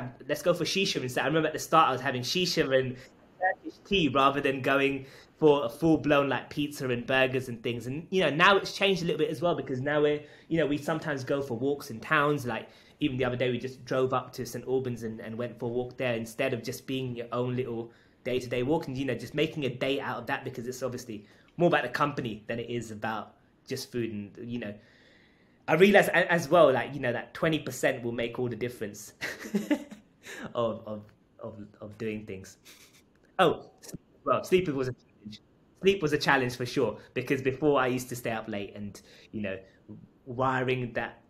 go for shisha instead. I remember at the start I was having shisha and Turkish tea rather than going for a full blown like pizza and burgers and things. And now it's changed a little bit as well, because now we sometimes go for walks in towns. Like even the other day we just drove up to St Albans and went for a walk there, instead of just being your own little day-to-day walk, and just making a day out of that, because it's obviously more about the company than it is about just food. And I realize as well, like that 20% will make all the difference of doing things. Oh, well, sleep was a challenge. Sleep was a challenge for sure, because before I used to stay up late, and wiring that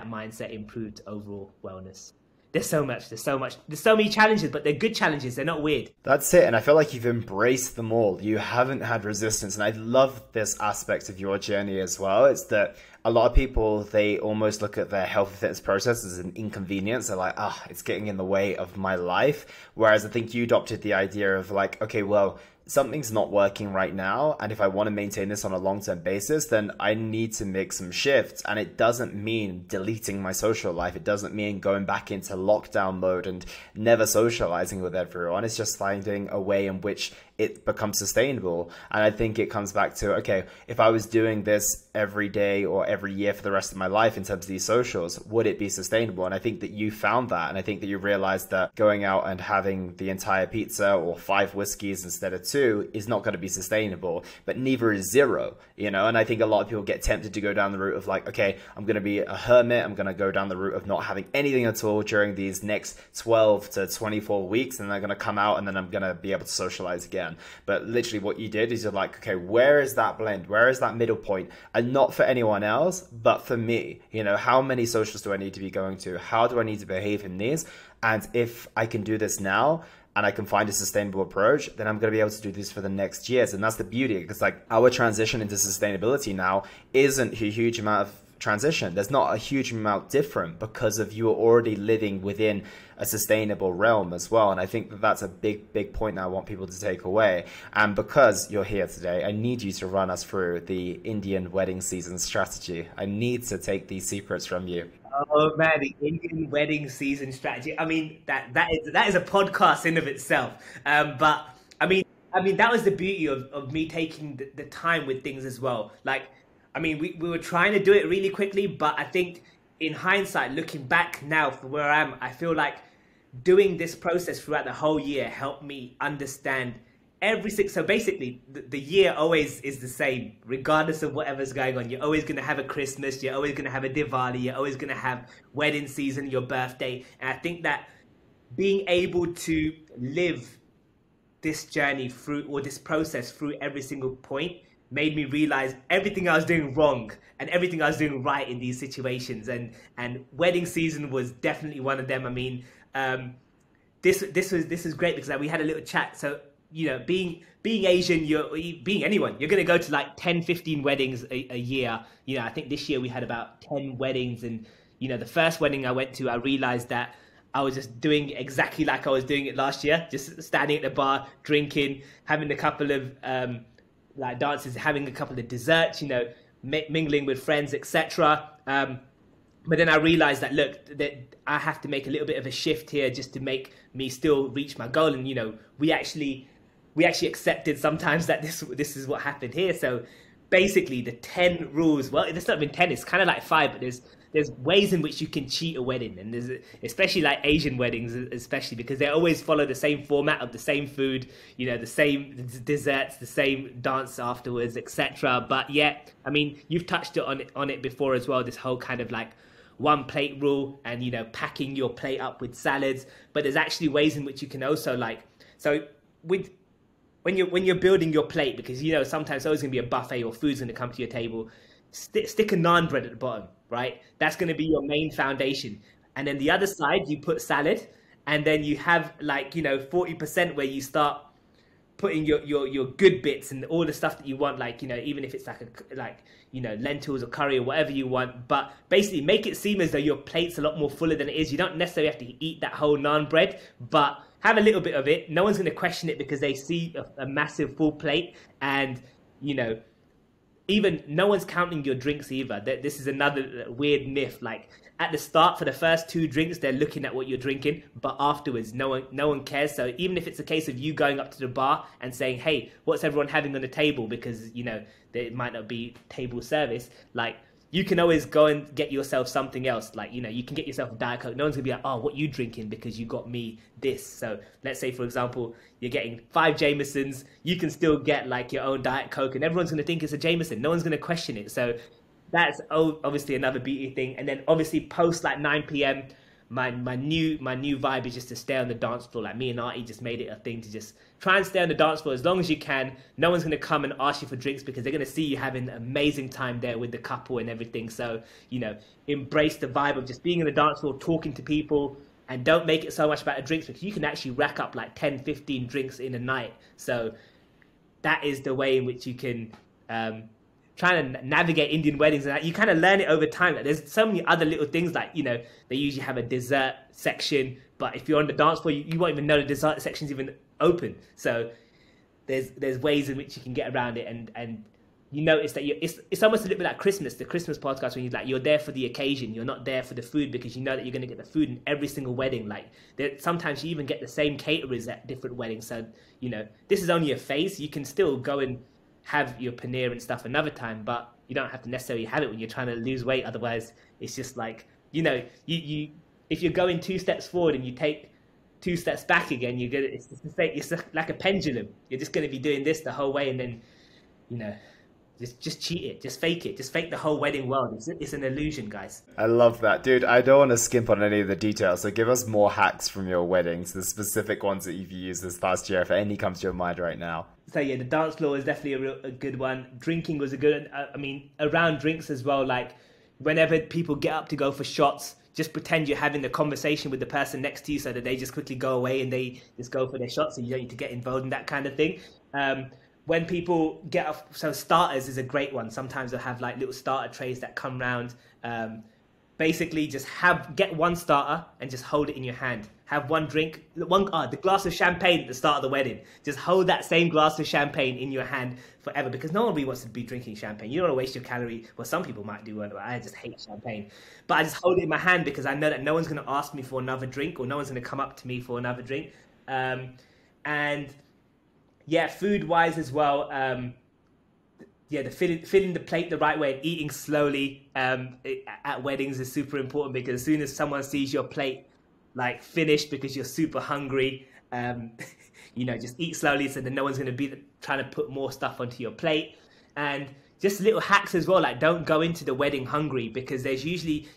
mindset improved overall wellness. There's so many challenges, but they're good challenges. They're not weird. That's it. And I feel like you've embraced them all. You haven't had resistance. And I love this aspect of your journey as well. It's that a lot of people, they almost look at their health and fitness process as an inconvenience. They're like, it's getting in the way of my life. Whereas I think you adopted the idea of like, okay, well, something's not working right now, and if I want to maintain this on a long-term basis, then I need to make some shifts. And it doesn't mean deleting my social life. It doesn't mean going back into lockdown mode and never socializing with everyone. It's just finding a way in which it becomes sustainable. And I think it comes back to, okay, if I was doing this every day or every year for the rest of my life in terms of these socials, would it be sustainable? And I think that you found that. And I think that you realized that going out and having the entire pizza or 5 whiskeys instead of 2 is not going to be sustainable, but neither is 0, And I think a lot of people get tempted to go down the route of like, okay, I'm going to be a hermit. I'm going to go down the route of not having anything at all during these next 12 to 24 weeks. And they're going to come out and then I'm going to be able to socialize again. But literally what you did is you're like, okay, where is that blend? Where is that middle point? And not for anyone else, but for me. How many socials do I need to be going to? How do I need to behave in these? And if I can do this now, and I can find a sustainable approach, then I'm going to be able to do this for the next years. And that's the beauty, because like our transition into sustainability now isn't a huge amount of transition. There's not a huge amount different, because of you are already living within a sustainable realm as well. And I think that that's a big point that I want people to take away. And because you're here today, I need you to run us through the Indian wedding season strategy. I need to take these secrets from you. Oh man, the Indian wedding season strategy. I mean, that is a podcast in of itself. But I mean, that was the beauty of me taking the time with things as well. Like, I mean, we were trying to do it really quickly, but I think in hindsight, looking back now from where I am, I feel like doing this process throughout the whole year helped me understand everything. So basically, the year always is the same, regardless of whatever's going on. You're always going to have a Christmas, you're always going to have a Diwali, you're always going to have wedding season, your birthday. And I think that being able to live this journey through, or this process through every single point, made me realize everything I was doing wrong and everything I was doing right in these situations. And wedding season was definitely one of them. I mean, this was great, because we had a little chat. So, being Asian, being anyone, you're going to go to like 10, 15 weddings a year. I think this year we had about 10 weddings. And, the first wedding I went to, I realized that I was just doing exactly like I was doing it last year, just standing at the bar, drinking, having a couple of like dances, having a couple of desserts, mingling with friends, etc. But then I realized that, look, that I have to make a little bit of a shift here just to make me still reach my goal. And, we actually accepted sometimes that this is what happened here. So basically the 10 rules, well, it's not even 10, it's kind of like 5, but there's ways in which you can cheat a wedding. And there's, especially like Asian weddings, especially because they always follow the same format of the same food, the same desserts, the same dance afterwards, etc. But yeah, I mean, you've touched on it before as well, this whole kind of like one plate rule and, packing your plate up with salads. But there's actually ways in which you can also when you're building your plate, because sometimes there's always going to be a buffet or food's going to come to your table, stick a naan bread at the bottom, right? That's going to be your main foundation. And then the other side, you put salad, and then you have 40% where you start putting your good bits and all the stuff that you want, even if it's lentils or curry or whatever you want. But basically make it seem as though your plate's a lot more fuller than it is. You don't necessarily have to eat that whole naan bread, but have a little bit of it. No one's going to question it because they see a massive full plate, and even no one's counting your drinks either. This is another weird myth. Like at the start, for the first 2 drinks, they're looking at what you're drinking, but afterwards, no one cares. So even if it's a case of you going up to the bar and saying, "Hey, what's everyone having on the table?" Because there might not be table service, like. You can always go and get yourself something else. Like, you can get yourself a Diet Coke. No one's going to be like, "Oh, what you drinking? Because you got me this." So let's say, for example, you're getting 5 Jamesons. You can still get like your own Diet Coke and everyone's going to think it's a Jameson. No one's going to question it. So that's obviously another beauty thing. And then obviously post like 9 p.m., my new vibe is just to stay on the dance floor. Like me and Artie just made it a thing to just try and stay on the dance floor as long as you can. No one's going to come and ask you for drinks because they're going to see you having an amazing time there with the couple and everything. So, embrace the vibe of just being in the dance floor, talking to people, and don't make it so much about the drinks because you can actually rack up like 10, 15 drinks in a night. So that is the way in which you can trying to navigate Indian weddings, and you kind of learn it over time. Like, there's so many other little things, like they usually have a dessert section, but if you're on the dance floor, you won't even know the dessert section's even open. So there's ways in which you can get around it, and you notice that it's almost a little bit like Christmas, the Christmas podcast, when you're there for the occasion. You're not there for the food because you know that you're going to get the food in every single wedding. Like sometimes you even get the same caterers at different weddings. So this is only a phase. You can still go and have your paneer and stuff another time, but you don't have to necessarily have it when you're trying to lose weight. Otherwise, it's just like you if you're going 2 steps forward and you take 2 steps back again, it's like a pendulum. You're just going to be doing this the whole way, and then just cheat it, just fake it, just fake the whole wedding world. It's an illusion, guys. I love that, dude. I don't want to skimp on any of the details, so give us more hacks from your weddings, the specific ones that you've used this past year, if any comes to your mind right now. So yeah, the dance floor is definitely a good one. Drinking was a good one. I mean, around drinks as well, like whenever people get up to go for shots, just pretend you're having a conversation with the person next to you so that they just quickly go away and they just go for their shots, so you don't need to get involved in that kind of thing. When people get up, so starters is a great one. Sometimes they'll have like little starter trays that come round. Basically, just get one starter and just hold it in your hand. Have one drink, the glass of champagne at the start of the wedding. Just hold that same glass of champagne in your hand forever, because no one really wants to be drinking champagne. You don't want to waste your calorie. Well, some people might do, but I just hate champagne. But I just hold it in my hand because I know that no one's going to ask me for another drink, or no one's going to come up to me for another drink. And yeah, food-wise as well. The filling the plate the right way and eating slowly at weddings is super important, because as soon as someone sees your plate like finished because you're super hungry, just eat slowly so that no one's going to be trying to put more stuff onto your plate. And just little hacks as well, like don't go into the wedding hungry, because there's usually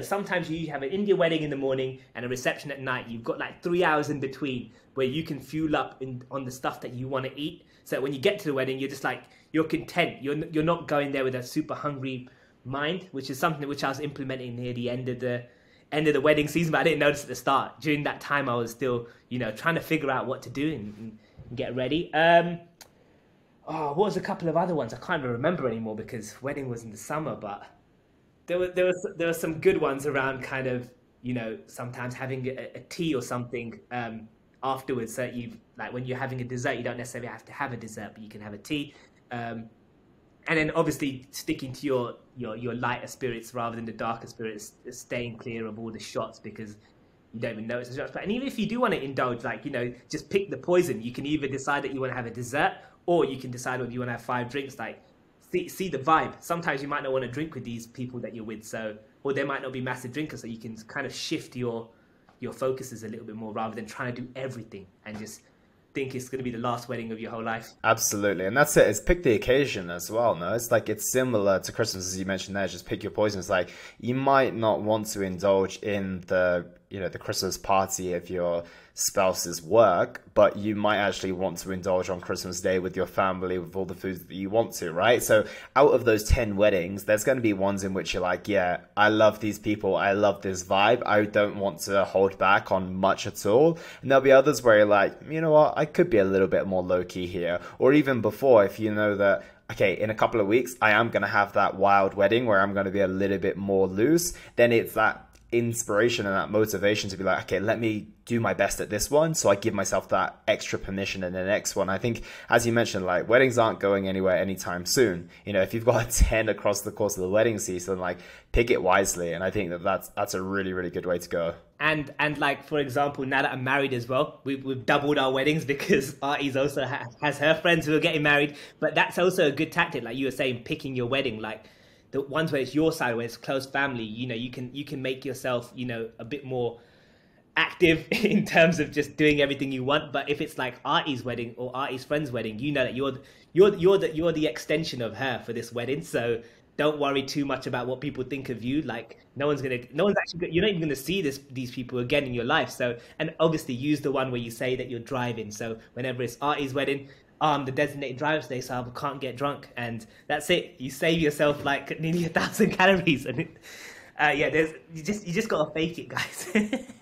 sometimes you have an India wedding in the morning and a reception at night. You've got like 3 hours in between where you can fuel up on the stuff that you want to eat. So when you get to the wedding, you're just like, you're content. You're not going there with a super hungry mind, which is something which I was implementing near the end of the wedding season, but I didn't notice at the start. During that time, I was still, trying to figure out what to do and get ready. What was a couple of other ones? I can't even remember anymore because wedding was in the summer, but there were some good ones around kind of, sometimes having a tea or something afterwards. So like when you're having a dessert, you don't necessarily have to have a dessert, but you can have a tea. And then obviously sticking to your lighter spirits rather than the darker spirits, staying clear of all the shots, because you don't even notice the shots. And even if you do want to indulge, just pick the poison. You can either decide that you want to have a dessert, or you can decide whether you want to have 5 drinks. Like, see the vibe. Sometimes you might not want to drink with these people that you're with, or they might not be massive drinkers, so you can kind of shift your focuses a little bit more rather than trying to do everything and just think it's going to be the last wedding of your whole life. Absolutely. And that's it. It's pick the occasion as well. No, it's like, it's similar to Christmas, as you mentioned there. Just pick your poison. It's like, you might not want to indulge in the Christmas party if your spouse's work, but you might actually want to indulge on Christmas Day with your family, with all the foods that you want to, right? So out of those 10 weddings, there's going to be ones in which you're like, yeah, I love these people, I love this vibe, I don't want to hold back on much at all. And there'll be others where you're like, you know what, I could be a little bit more low-key here. Or even before, if you know that, okay, in a couple of weeks, I am going to have that wild wedding where I'm going to be a little bit more loose, then it's inspiration and that motivation to be like, okay, let me do my best at this one, so I give myself that extra permission in the next one. I think, as you mentioned, like, weddings aren't going anywhere anytime soon. You know, if you've got 10 across the course of the wedding season, like, pick it wisely. And I think that's a really, really good way to go. And like, for example, now that I'm married as well, we've doubled our weddings because Artie's also has her friends who are getting married. But that's also a good tactic, like you were saying, picking your wedding, like the ones where it's your side, where it's close family. You know, you can make yourself, you know, a bit more active in terms of just doing everything you want. But if it's like Artie's wedding or Artie's friend's wedding, you know that you're the extension of her for this wedding. So don't worry too much about what people think of you. Like, no one's actually, you're not even gonna see these people again in your life. So, and obviously use the one where you say that you're driving. So whenever it's Artie's wedding, I'm the designated driver today, so I can't get drunk, and that's it. You save yourself like nearly 1,000 calories, and you just gotta fake it, guys.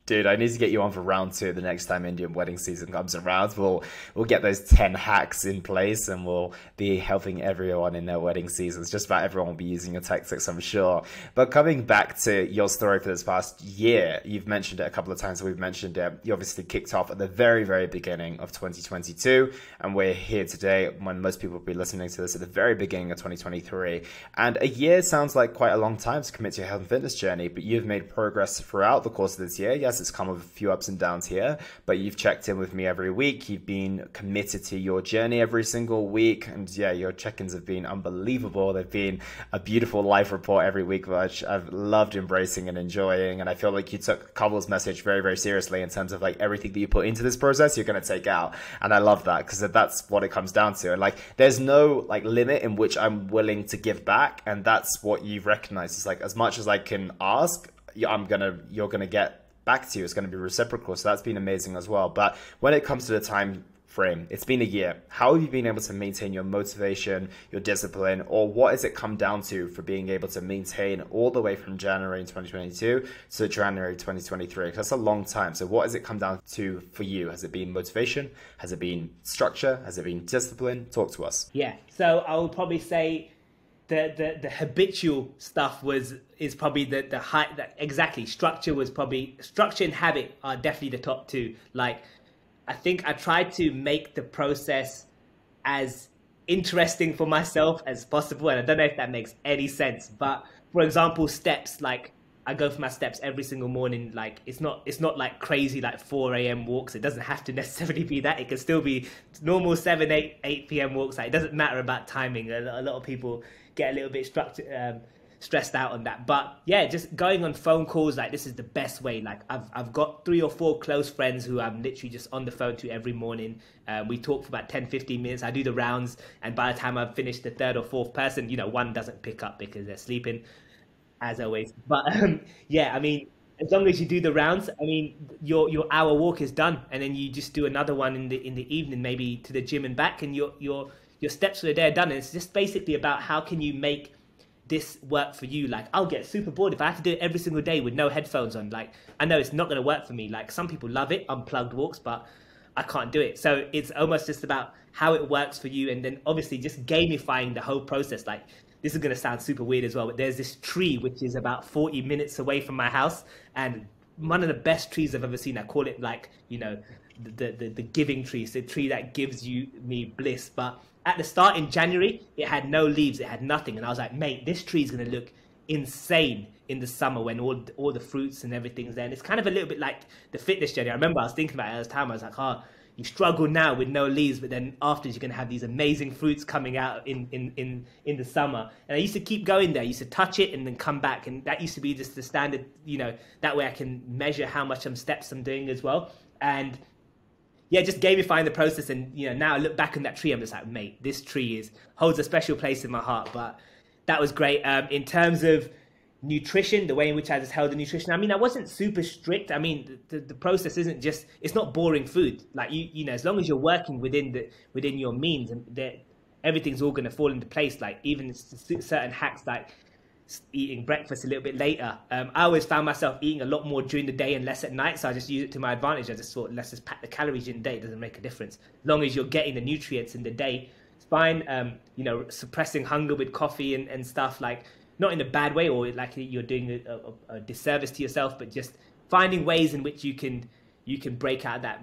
Dude, I need to get you on for round 2 the next time Indian wedding season comes around. We'll get those 10 hacks in place, and we'll be helping everyone in their wedding seasons. Just about everyone will be using your tactics, I'm sure. But coming back to your story for this past year, you've mentioned it a couple of times. We've mentioned it. You obviously kicked off at the very, very beginning of 2022, and we're here today when most people will be listening to this at the very beginning of 2023. And a year sounds like quite a long time to commit to your health and fitness journey, but you've made progress throughout the course of this year. Yes, it's come with a few ups and downs here, but you've checked in with me every week. You've been committed to your journey every single week, and yeah, your check-ins have been unbelievable. They've been a beautiful life report every week, which I've loved embracing and enjoying. And I feel like you took Cobble's message very, very seriously in terms of like everything that you put into this process, you're going to take out. And I love that, because that's what it comes down to. And like, there's no like limit in which I'm willing to give back. And that's what you've recognized. It's like, as much as I can ask, you're gonna get back to you. It's going to be reciprocal. So that's been amazing as well. But when it comes to the time frame, it's been a year. How have you been able to maintain your motivation, your discipline, or what has it come down to for being able to maintain all the way from January 2022 to January 2023? Because that's a long time. So what has it come down to for you? Has it been motivation? Has it been structure? Has it been discipline? Talk to us. Yeah. So I would probably say the habitual stuff is probably the high, that exactly. Structure and habit are definitely the top two. Like, I think I tried to make the process as interesting for myself as possible, and I don't know if that makes any sense. But for example, steps, like I go for my steps every single morning. Like, it's not like crazy like 4 a.m. walks. It doesn't have to necessarily be that. It can still be normal 7, 8 p.m. walks. Like, it doesn't matter about timing. A lot of people get a little bit stressed out on that. But yeah, just going on phone calls, like, this is the best way. Like, I've got 3 or 4 close friends who I'm literally just on the phone to every morning. We talk for about 10-15 minutes. I do the rounds, and by the time I've finished the 3rd or 4th person, you know, one doesn't pick up because they're sleeping, as always. But yeah, I mean, as long as you do the rounds, I mean, your hour walk is done, and then you just do another one in the evening, maybe to the gym and back, and your steps for the day are done. And it's just basically about how can you make this work for you. Like, I'll get super bored if I have to do it every single day with no headphones on. Like, I know it's not going to work for me. Like, some people love it, unplugged walks, but I can't do it. So it's almost just about how it works for you, and then obviously just gamifying the whole process. Like, this is going to sound super weird as well, but there's this tree which is about 40 minutes away from my house, and one of the best trees I've ever seen. I call it, like, you know, the giving tree. It's the tree that gives me bliss. But at the start in January, it had no leaves, it had nothing. And I was like, mate, this tree is going to look insane in the summer when all the fruits and everything's there. And it's kind of a little bit like the fitness journey. I remember I was thinking about it at the time. I was like, oh, you struggle now with no leaves, but then afterwards you're going to have these amazing fruits coming out in the summer. And I used to keep going there. I used to touch it and then come back. And that used to be just the standard, you know, that way I can measure how much steps I'm doing as well. And yeah, just gamifying the process. And, you know, now I look back on that tree, I'm just like, mate, this tree holds a special place in my heart. But that was great. In terms of nutrition, the way in which I just held the nutrition, I mean, I wasn't super strict. I mean, the process isn't just, it's not boring food. Like, you know, as long as you're working within your means, and everything's all going to fall into place. Like, even certain hacks, like eating breakfast a little bit later. I always found myself eating a lot more during the day and less at night, so I just use it to my advantage. I just thought, let's just pack the calories in the day. It doesn't make a difference. As long as you're getting the nutrients in the day, it's fine. You know, suppressing hunger with coffee and stuff, like, not in a bad way or like you're doing a disservice to yourself, but just finding ways in which you can break out of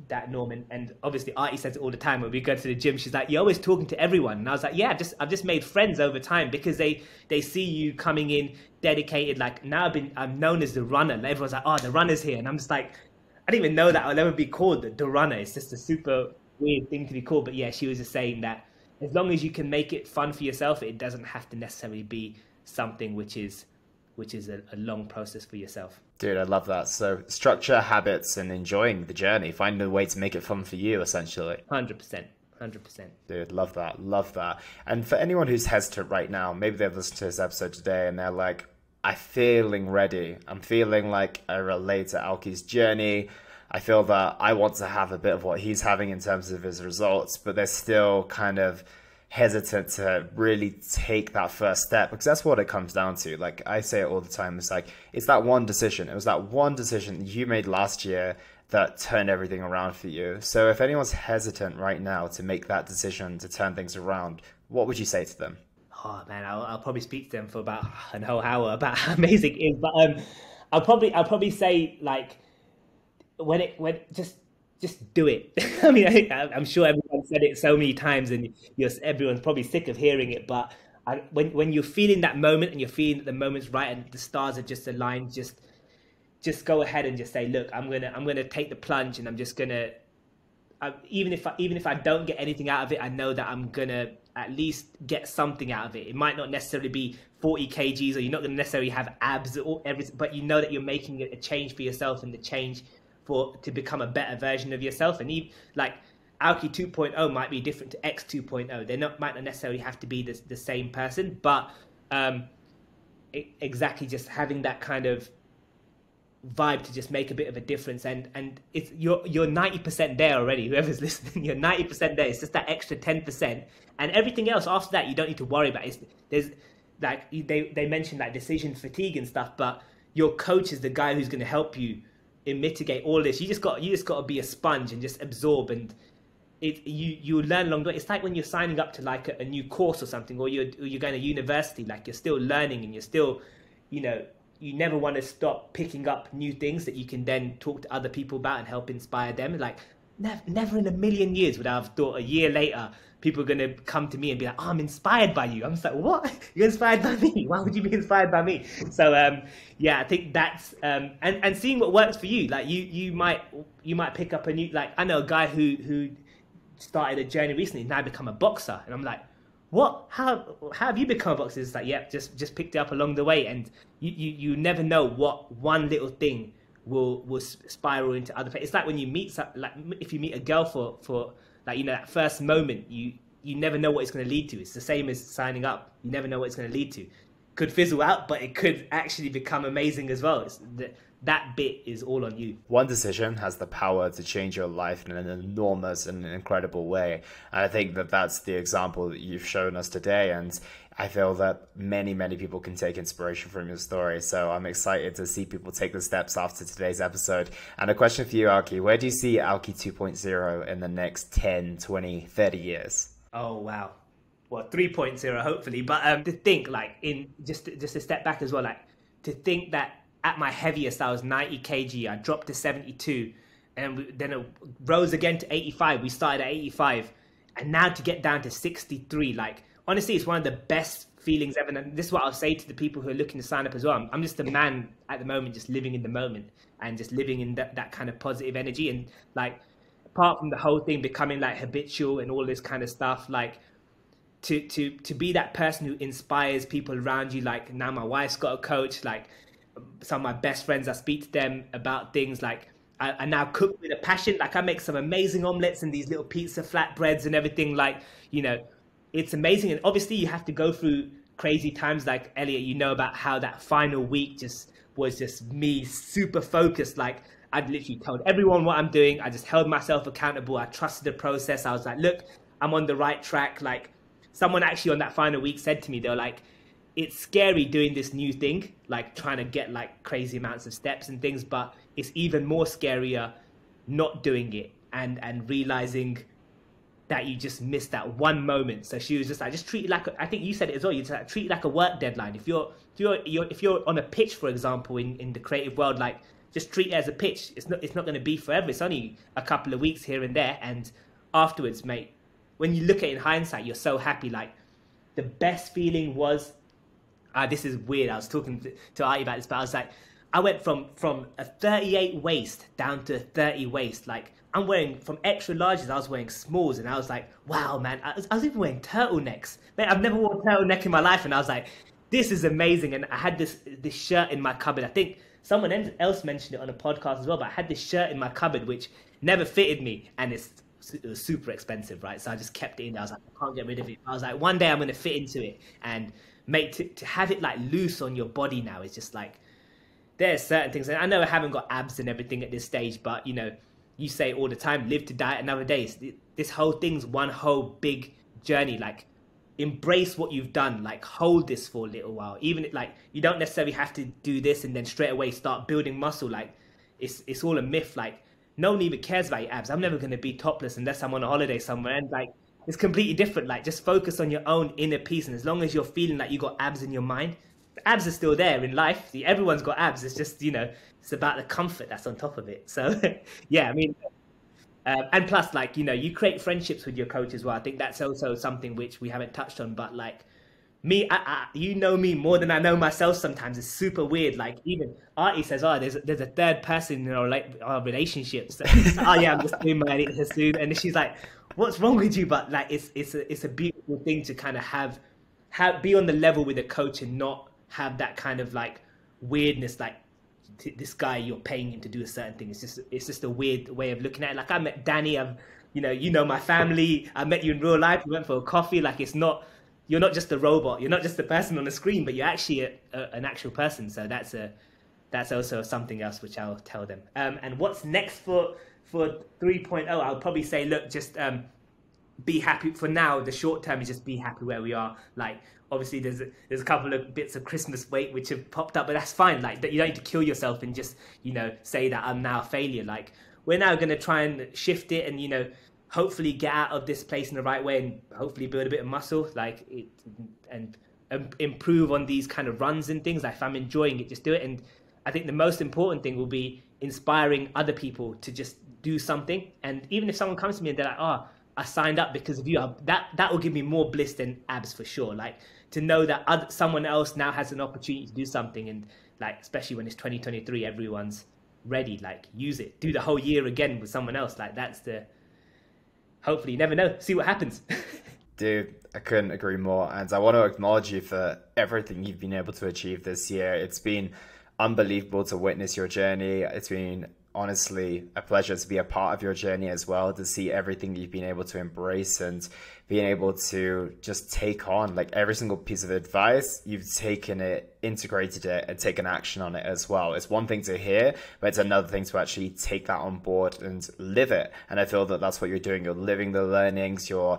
that norm. And obviously Artie says it all the time when we go to the gym. She's like, you're always talking to everyone. And I was like, yeah, I've just made friends over time, because they see you coming in dedicated. Like now I'm known as the runner, and everyone's like, oh, the runner's here. And I'm just like, I didn't even know that I'll ever be called the runner. It's just a super weird thing to be called. But yeah, she was just saying that as long as you can make it fun for yourself, it doesn't have to necessarily be something which is a long process for yourself. Dude, I love that. So structure, habits, and enjoying the journey. Find a way to make it fun for you, essentially. 100%. Dude, love that. And for anyone who's hesitant right now, maybe they've listened to this episode today and they're like, I'm feeling ready. I'm feeling like I relate to Alki's journey. I feel that I want to have a bit of what he's having in terms of his results, but they're still kind of hesitant to really take that first step, because that's what it comes down to. Like I say it all the time, it's like, it's that one decision. It was that one decision you made last year that turned everything around for you. So if anyone's hesitant right now to make that decision to turn things around, what would you say to them? Oh man, I'll probably speak to them for about an whole hour about how amazing it is. But I'll probably say, like, when just do it. I mean, I'm sure everyone said it so many times, and everyone's probably sick of hearing it. But when you're feeling that moment, and you're feeling that the moment's right, and the stars are just aligned, just go ahead and just say, look, I'm gonna take the plunge, and I'm just gonna, even if I don't get anything out of it, I know that I'm gonna at least get something out of it. It might not necessarily be 40 kgs, or you're not gonna necessarily have abs or everything, but you know that you're making a change for yourself, and the change to become a better version of yourself. And even like Alki 2.0 might be different to X 2.0. They might not necessarily have to be the same person, but exactly, just having that kind of vibe to just make a bit of a difference. And it's you're 90% there already. Whoever's listening, you're 90% there. It's just that extra 10%, and everything else after that you don't need to worry about. There's like they mentioned like decision fatigue and stuff, but your coach is the guy who's going to help you and mitigate all this. You just got to be a sponge and just absorb, and you learn along the way. It's like when you're signing up to like a new course or something, or you're going to university. Like you're still learning, and you're still, you never want to stop picking up new things that you can then talk to other people about and help inspire them. Like never in a million years would I have thought a year later people are going to come to me and be like, oh, I'm inspired by you. I'm just like, what? You're inspired by me? Why would you be inspired by me? So yeah, I think that's and seeing what works for you. Like you might pick up a new, like I know a guy who started a journey recently, now become a boxer, and I'm like, what? How have you become a boxer? It's like, yeah, just picked it up along the way, and you never know what one little thing will spiral into other places. It's like when you meet like if you meet a girl for like, that first moment, you never know what it's going to lead to. It's the same as signing up. You never know what it's going to lead to. Could fizzle out, but it could actually become amazing as well. That bit is all on you. One decision has the power to change your life in an enormous and incredible way. And I think that that's the example that you've shown us today. And I feel that many, many people can take inspiration from your story. So I'm excited to see people take the steps after today's episode. And a question for you, Alki. Where do you see Alki 2.0 in the next 10, 20, 30 years? Oh, wow. Well, 3.0, hopefully. But to think, like, in just a step back as well, like, to think that at my heaviest, I was 90 kg. I dropped to 72, and then it rose again to 85. We started at 85, and now to get down to 63. Like, honestly, it's one of the best feelings ever. And this is what I'll say to the people who are looking to sign up as well. I'm just a man at the moment, just living in the moment and just living in that kind of positive energy. And like, apart from the whole thing becoming like habitual and all this kind of stuff, like to be that person who inspires people around you. Like now my wife's got a coach, like some of my best friends, I speak to them about things. Like I now cook with a passion. Like I make some amazing omelets and these little pizza flatbreads and everything. Like, it's amazing. And obviously you have to go through crazy times. Like Elliot, about how that final week was just me super focused. Like I'd literally told everyone what I'm doing. I just held myself accountable. I trusted the process. I was like, look, I'm on the right track. Like someone actually on that final week said to me, they were like, it's scary doing this new thing, like trying to get like crazy amounts of steps and things, but it's even more scarier not doing it and realizing that you just missed that one moment. So she was just like, just treat it like I think you said it as well. You just like, treat it like a work deadline. If you're on a pitch, for example, in the creative world, like just treat it as a pitch. It's not going to be forever. It's only a couple of weeks here and there, and afterwards, mate, when you look at it in hindsight, you're so happy. Like the best feeling was, this is weird. I was talking to Artie about this, but I was like, I went from a 38 waist down to a 30 waist. Like I'm wearing from extra larges, I was wearing smalls, and I was like, wow, man. I was even wearing turtlenecks. Man, I've never worn a turtleneck in my life, and I was like, this is amazing. And I had this shirt in my cupboard. I think someone else mentioned it on a podcast as well, but I had this shirt in my cupboard which never fitted me, and it was super expensive, right? So I just kept it in there. I was like, I can't get rid of it. I was like, one day I'm going to fit into it, and mate, to have it like loose on your body now is just like, there's certain things, and I know I haven't got abs and everything at this stage, but you know, you say all the time, live to die another day. This whole thing's one whole big journey. Like, embrace what you've done. Like, hold this for a little while. Even like, you don't necessarily have to do this and then straight away start building muscle. Like, it's all a myth. Like, no one even cares about your abs. I'm never going to be topless unless I'm on a holiday somewhere, and like, it's completely different. Like, just focus on your own inner peace, and as long as you're feeling like you got abs in your mind, the abs are still there in life. See, everyone's got abs. It's just, you know, it's about the comfort that's on top of it. So, yeah, I mean, and plus, like, you know, you create friendships with your coach as well. I think that's also something which we haven't touched on. But like me, you know me more than I know myself. Sometimes it's super weird. Like even Artie says, "Oh, there's a third person in our relationships." Oh yeah, I'm just doing my editing soon, and she's like, "What's wrong with you?" But like, it's a beautiful thing to kind of be on the level with a coach and not have that kind of like weirdness, like this guy, you're paying him to do a certain thing. It's just a weird way of looking at it. Like I met Danny, you know my family. I met you in real life. We went for a coffee. Like you're not just a robot. You're not just a person on the screen, but you're actually an actual person. So that's also something else which I'll tell them. And what's next for 3.0? I'll probably say, look, just be happy for now. The short term is just be happy where we are. Like obviously there's a couple of bits of Christmas weight which have popped up, but that's fine. Like you don't need to kill yourself and just, you know, say that I'm now a failure. Like we're now going to try and shift it and, you know, hopefully get out of this place in the right way and hopefully build a bit of muscle, like it, and improve on these kind of runs and things. Like if I'm enjoying it, just do it. And I think the most important thing will be inspiring other people to just do something. And even if someone comes to me and they're like, oh, I signed up because of you, that will give me more bliss than abs for sure. Like to know that someone else now has an opportunity to do something, and like especially when it's 2023, everyone's ready. Like use it, do the whole year again with someone else. Like that's the, hopefully, you never know, see what happens. Dude, I couldn't agree more. And I want to acknowledge you for everything you've been able to achieve this year. It's been unbelievable to witness your journey. It's been honestly a pleasure to be a part of your journey as well, to see everything you've been able to embrace and being able to just take on. Like every single piece of advice, you've taken it, integrated it, and taken action on it as well. It's one thing to hear, but it's another thing to actually take that on board and live it. And I feel that that's what you're doing. You're living the learnings, you're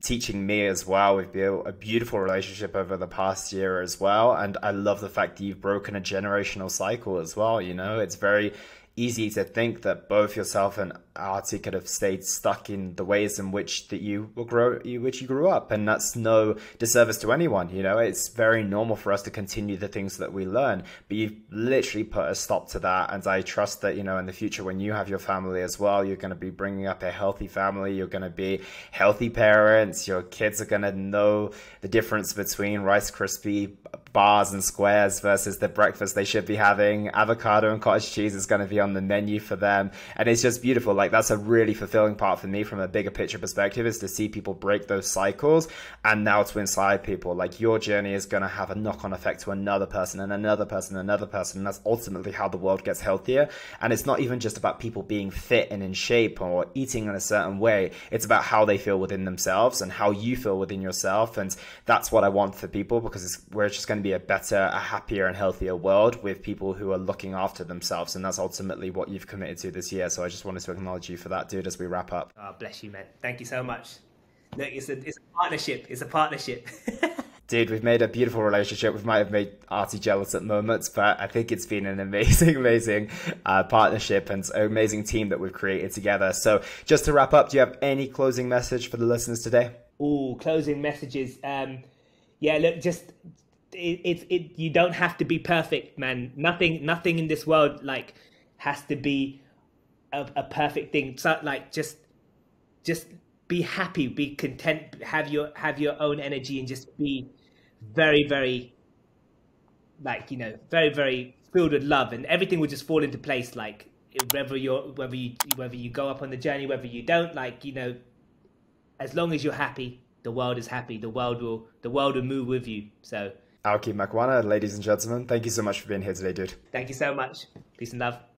teaching me as well. We've built a beautiful relationship over the past year as well. And I love the fact that you've broken a generational cycle as well. You know, it's very easy to think that both yourself and Artie could have stayed stuck in the ways in which that you grew up, and that's no disservice to anyone. You know, it's very normal for us to continue the things that we learn, but you've literally put a stop to that. And I trust that, you know, in the future when you have your family as well, you're going to be bringing up a healthy family, you're going to be healthy parents, your kids are going to know the difference between Rice Krispie bars and squares versus the breakfast they should be having. Avocado and cottage cheese is going to be on the menu for them, and it's just beautiful. Like that's a really fulfilling part for me from a bigger picture perspective, is to see people break those cycles and now to inspire people. Like your journey is going to have a knock-on effect to another person and another person and another person, and that's ultimately how the world gets healthier. And it's not even just about people being fit and in shape or eating in a certain way, it's about how they feel within themselves and how you feel within yourself. And that's what I want for people, because we're just going to be a better, a happier and healthier world with people who are looking after themselves, and that's ultimately what you've committed to this year. So I just wanted to acknowledge you for that, dude, as we wrap up. Oh, bless you, man. Thank you so much. Look, it's a partnership. It's a partnership. Dude, we've made a beautiful relationship. We might have made Artie jealous at moments, but I think it's been an amazing, amazing partnership and an amazing team that we've created together. So just to wrap up, do you have any closing message for the listeners today? Oh, closing messages. Yeah, look, just you don't have to be perfect, man. Nothing in this world like has to be a perfect thing. So like just be happy, be content, have your own energy, and just be very, very, like, very, very filled with love, and everything will just fall into place. Like whether you go up on the journey, whether you don't, like, as long as you're happy, the world is happy. The world will move with you. So Alki Makwana, ladies and gentlemen, thank you so much for being here today, dude. thank you so much. Peace and love.